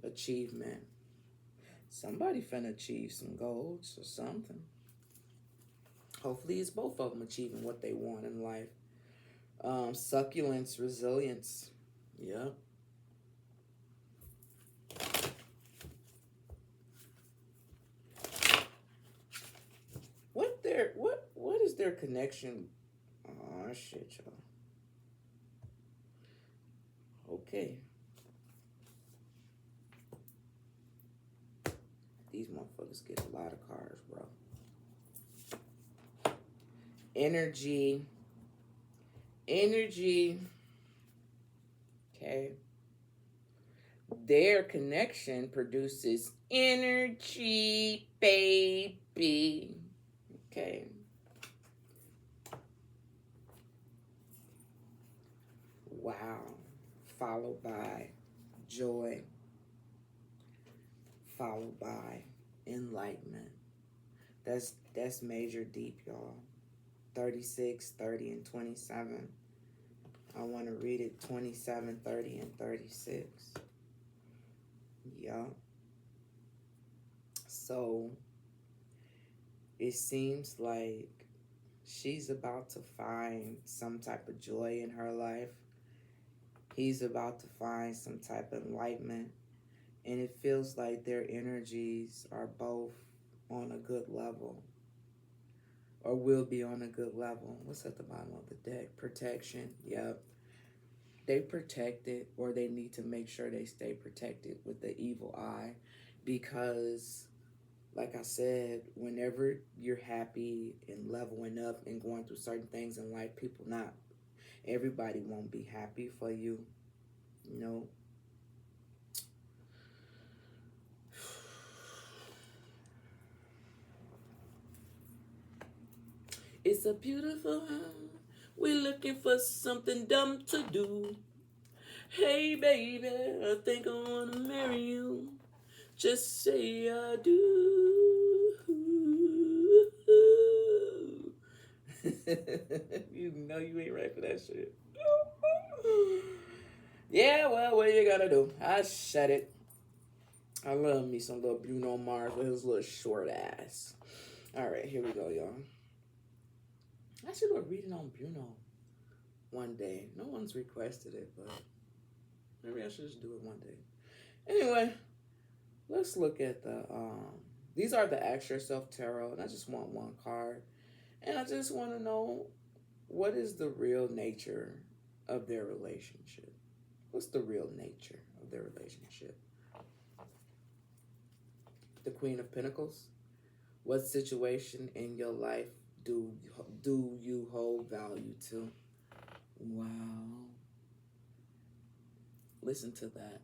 Achievement. Somebody finna achieve some goals or something. Hopefully it's both of them achieving what they want in life. Succulence, resilience. Yep. What is their connection? Oh shit, y'all. Okay. These motherfuckers get a lot of cards, bro. Energy, energy, okay, their connection produces energy, baby. Okay. Wow. Followed by joy, followed by enlightenment. That's major deep, y'all. 36, 30, and 27. I want to read it 27, 30, and 36. Yeah. So it seems like she's about to find some type of joy in her life. He's about to find some type of enlightenment. And it feels like their energies are both on a good level. Or will be on a good level. What's at the bottom of the deck? Protection. Yep. They protected, or they need to make sure they stay protected with the evil eye. Because, like I said, whenever you're happy and leveling up and going through certain things in life, everybody won't be happy for you. You know? It's a beautiful house. We're looking for something dumb to do. Hey, baby, I think I want to marry you. Just say I do. You know you ain't right for that shit. Yeah, well, what you gotta do? I said it. I love me some little Bruno Mars with his little short ass. All right, here we go, y'all. I should have read it on Bruno one day. No one's requested it, but maybe I should just do it one day. Anyway, let's look at the, these are the Ask Yourself Tarot, and I just want one card. And I just want to know, what is the real nature of their relationship? What's the real nature of their relationship? The Queen of Pentacles. What situation in your life do you hold value to? Wow. Listen to that.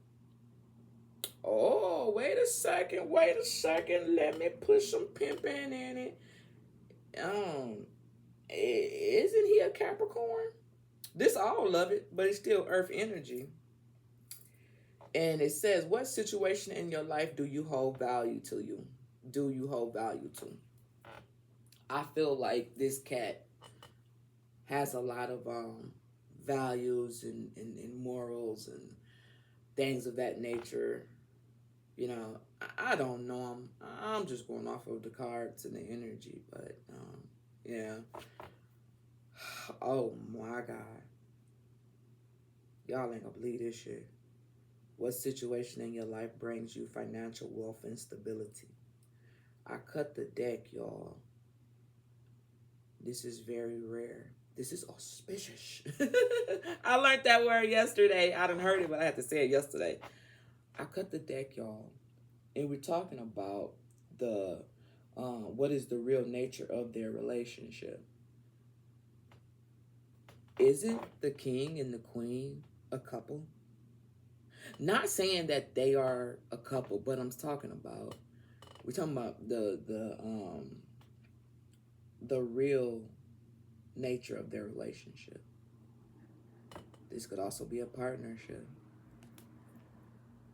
Oh, wait a second. Let me put some pimping in it. Isn't he a Capricorn? This all of it, but it's still Earth energy. And it says, what situation in your life do you hold value to you? Do you hold value to? I feel like this cat has a lot of values and morals and things of that nature. You know, I don't know. I'm just going off of the cards and the energy, but yeah. Oh my God. Y'all ain't gonna believe this shit. What situation in your life brings you financial wealth and stability? I cut the deck, y'all. This is very rare. This is auspicious. I learned that word yesterday. I done heard it, but I had to say it yesterday. I cut the deck, y'all. And we're talking about the what is the real nature of their relationship. Isn't the king and the queen a couple? Not saying that they are a couple, but we're talking about the real nature of their relationship. This could also be a partnership.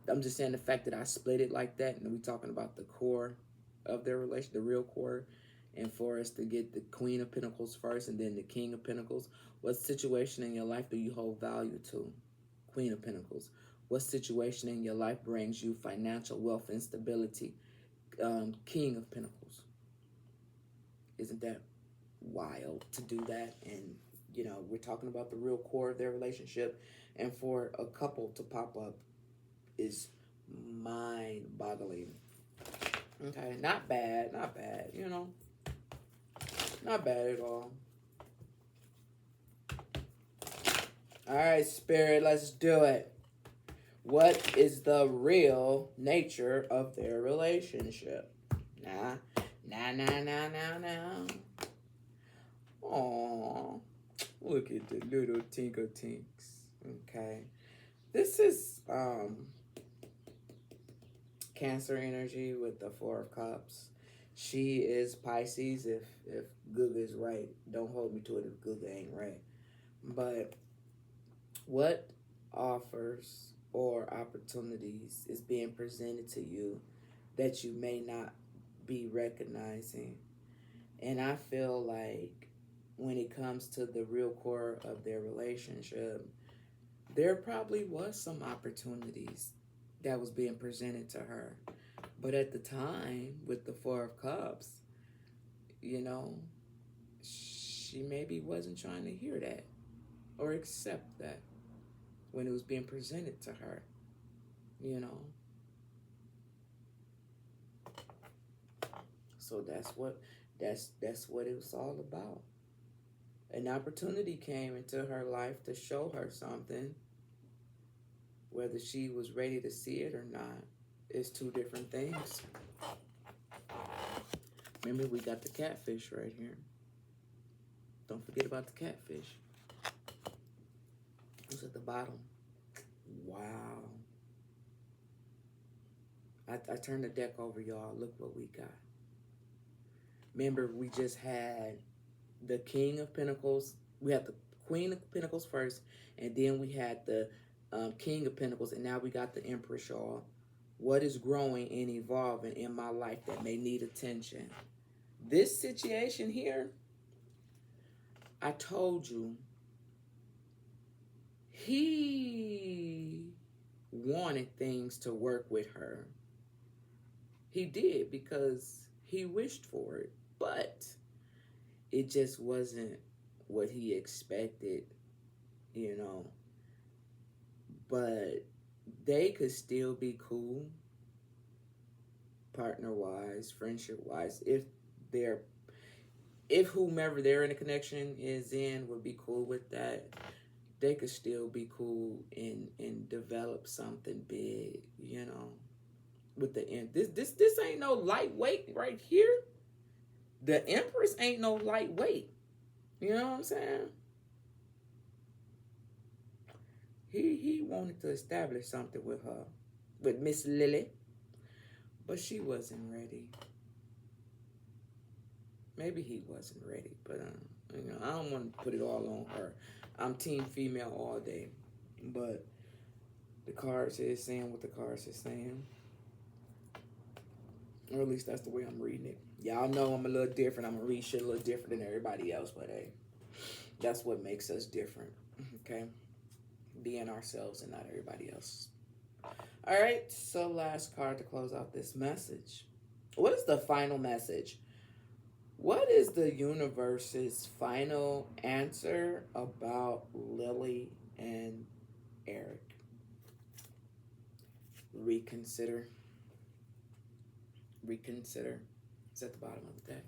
I'm just saying the fact that I split it like that, and we're talking about the core of their relation, the real core, and for us to get the Queen of Pentacles first and then the King of Pentacles. What situation in your life do you hold value to? Queen of Pentacles. What situation in your life brings you financial wealth and stability? King of Pentacles. Isn't that wild to do that? And, you know, we're talking about the real core of their relationship. And for a couple to pop up is mind-boggling. Okay, not bad, you know. Not bad at all. All right, Spirit, let's do it. What is the real nature of their relationship? Nah. Aw. Look at the little tinker tinks. Okay. This is Cancer energy with the Four of Cups. She is Pisces if Guga is right. Don't hold me to it if Guga ain't right. But what offers or opportunities is being presented to you that you may not be recognizing? And I feel like when it comes to the real core of their relationship, there probably was some opportunities that was being presented to her. But at the time, with the Four of Cups, you know, she maybe wasn't trying to hear that or accept that when it was being presented to her, you know. So that's what it was all about. An opportunity came into her life to show her something. Whether she was ready to see it or not is two different things. Remember, we got the catfish right here. Don't forget about the catfish. It's at the bottom. Wow. I turned the deck over, y'all. Look what we got. Remember, we just had the King of Pentacles. We had the Queen of Pentacles first, and then we had the King of Pentacles, and now we got the Empress, y'all. What is growing and evolving in my life that may need attention? This situation here, I told you, he wanted things to work with her. He did because he wished for it, but it just wasn't what he expected, you know. But they could still be cool, partner-wise, friendship-wise, if whomever they're in a connection is in would be cool with that. They could still be cool and develop something big, you know. With the end, this ain't no lightweight right here. The Empress ain't no lightweight. You know what I'm saying? He wanted to establish something with her, with Miss Lily, but she wasn't ready. Maybe he wasn't ready, but you know, I don't want to put it all on her. I'm team female all day, but the cards is saying what the cards is saying, or at least that's the way I'm reading it. Y'all know I'm a little different. I'm gonna read shit a little different than everybody else, but hey, that's what makes us different. Okay. Being ourselves and not everybody else. All right, so last card to close out this message. What is the final message? What is the universe's final answer about Lily and Eric? Reconsider. Reconsider. It's at the bottom of the deck.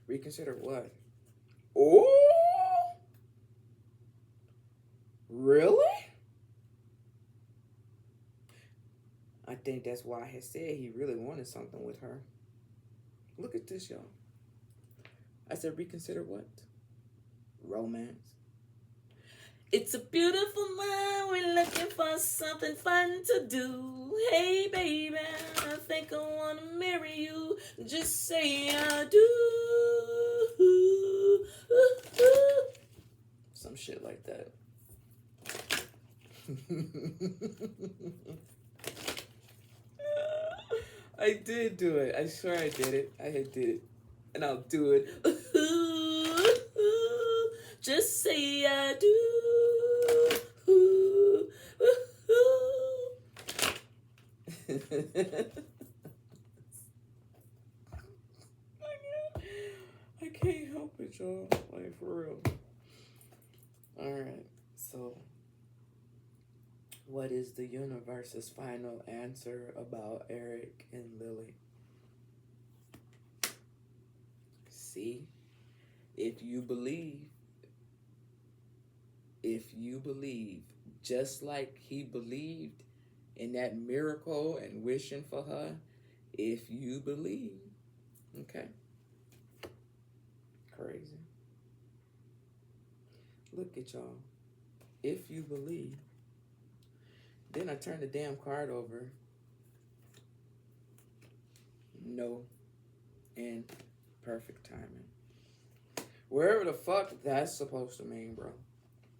Reconsider what? Oh! Really? I think that's why he said he really wanted something with her. Look at this, y'all. I said reconsider what? Romance. It's a beautiful night. We're looking for something fun to do. Hey, baby, I think I want to marry you. Just say I do. Some shit like that. I did do it. I swear I did it. I did it. And I'll do it. Just say I do. I can't help it, y'all. Like, for real. Alright, so what is the universe's final answer about Eric and Lily? See, if you believe, just like he believed in that miracle and wishing for her, if you believe, okay, crazy. Look at y'all. If you believe. Then I turn the damn card over. No. In perfect timing. Wherever the fuck that's supposed to mean, bro.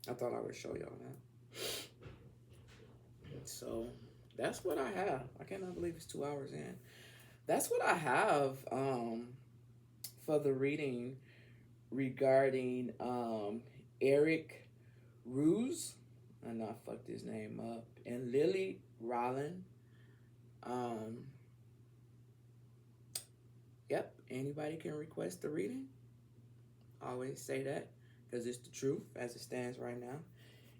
I thought I would show y'all that. So that's what I have. I cannot believe it's 2 hours in. That's what I have for the reading regarding Eric Ruiz. I know I fucked his name up. And Lily Rowland. Yep, anybody can request the reading. I always say that because it's the truth as it stands right now.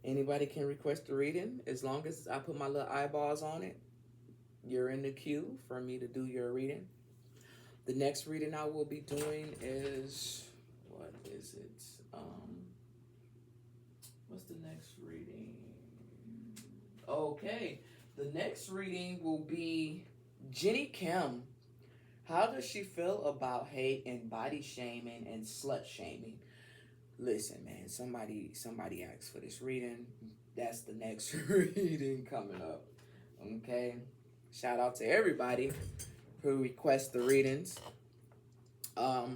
Anybody can request the reading as long as I put my little eyeballs on it. You're in the queue for me to do your reading. The next reading I will be doing is, what is it? What's the next reading? Okay, the next reading will be Jenny Kim. How does she feel about hate and body shaming and slut shaming? Listen, man, somebody asked for this reading. That's the next reading coming up. Okay? Shout out to everybody who requests the readings. I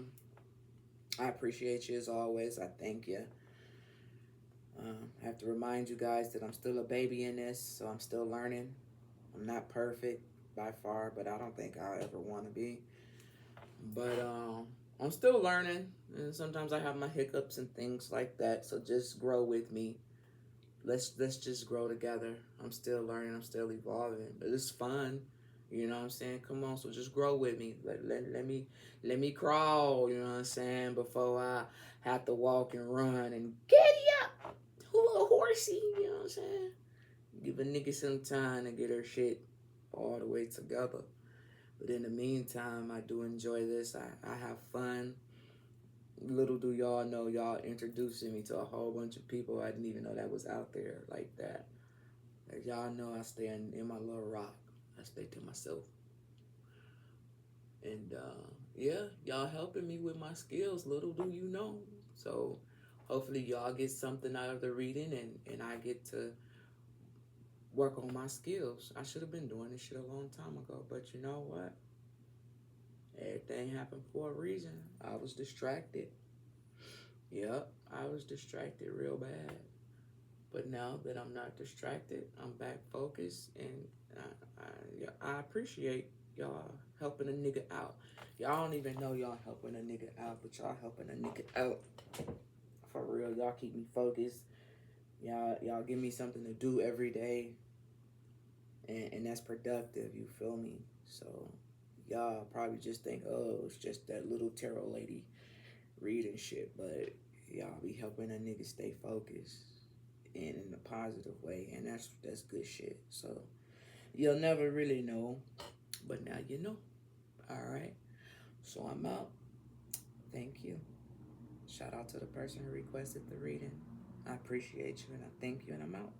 appreciate you as always. I thank you. I have to remind you guys that I'm still a baby in this, so I'm still learning. I'm not perfect by far, but I don't think I'll ever want to be. But I'm still learning, and sometimes I have my hiccups and things like that. So just grow with me. Let's just grow together. I'm still learning. I'm still evolving, but it's fun. You know what I'm saying? Come on, so just grow with me. Let me crawl. You know what I'm saying? Before I have to walk and run and giddy up, little horsey. You know what I'm saying? Give a nigga some time to get her shit all the way together. But in the meantime, I do enjoy this. I have fun. Little do y'all know, y'all introducing me to a whole bunch of people I didn't even know that was out there like that. As y'all know, I stay in my little rock. I stay to myself. And yeah, y'all helping me with my skills. Little do you know. So hopefully y'all get something out of the reading, and I get to work on my skills. I should have been doing this shit a long time ago, but you know what? Everything happened for a reason. I was distracted. Yep, I was distracted real bad. But now that I'm not distracted, I'm back focused, and I appreciate y'all helping a nigga out. Y'all don't even know y'all helping a nigga out, but y'all helping a nigga out. For real, y'all keep me focused. Y'all give me something to do every day. And that's productive, you feel me? So y'all probably just think, oh, it's just that little tarot lady reading shit, but y'all be helping a nigga stay focused and in a positive way, and that's good shit. So you'll never really know, but now you know. All right, so I'm out. Thank you. Shout out to the person who requested the reading. I appreciate you, and I thank you, and I'm out.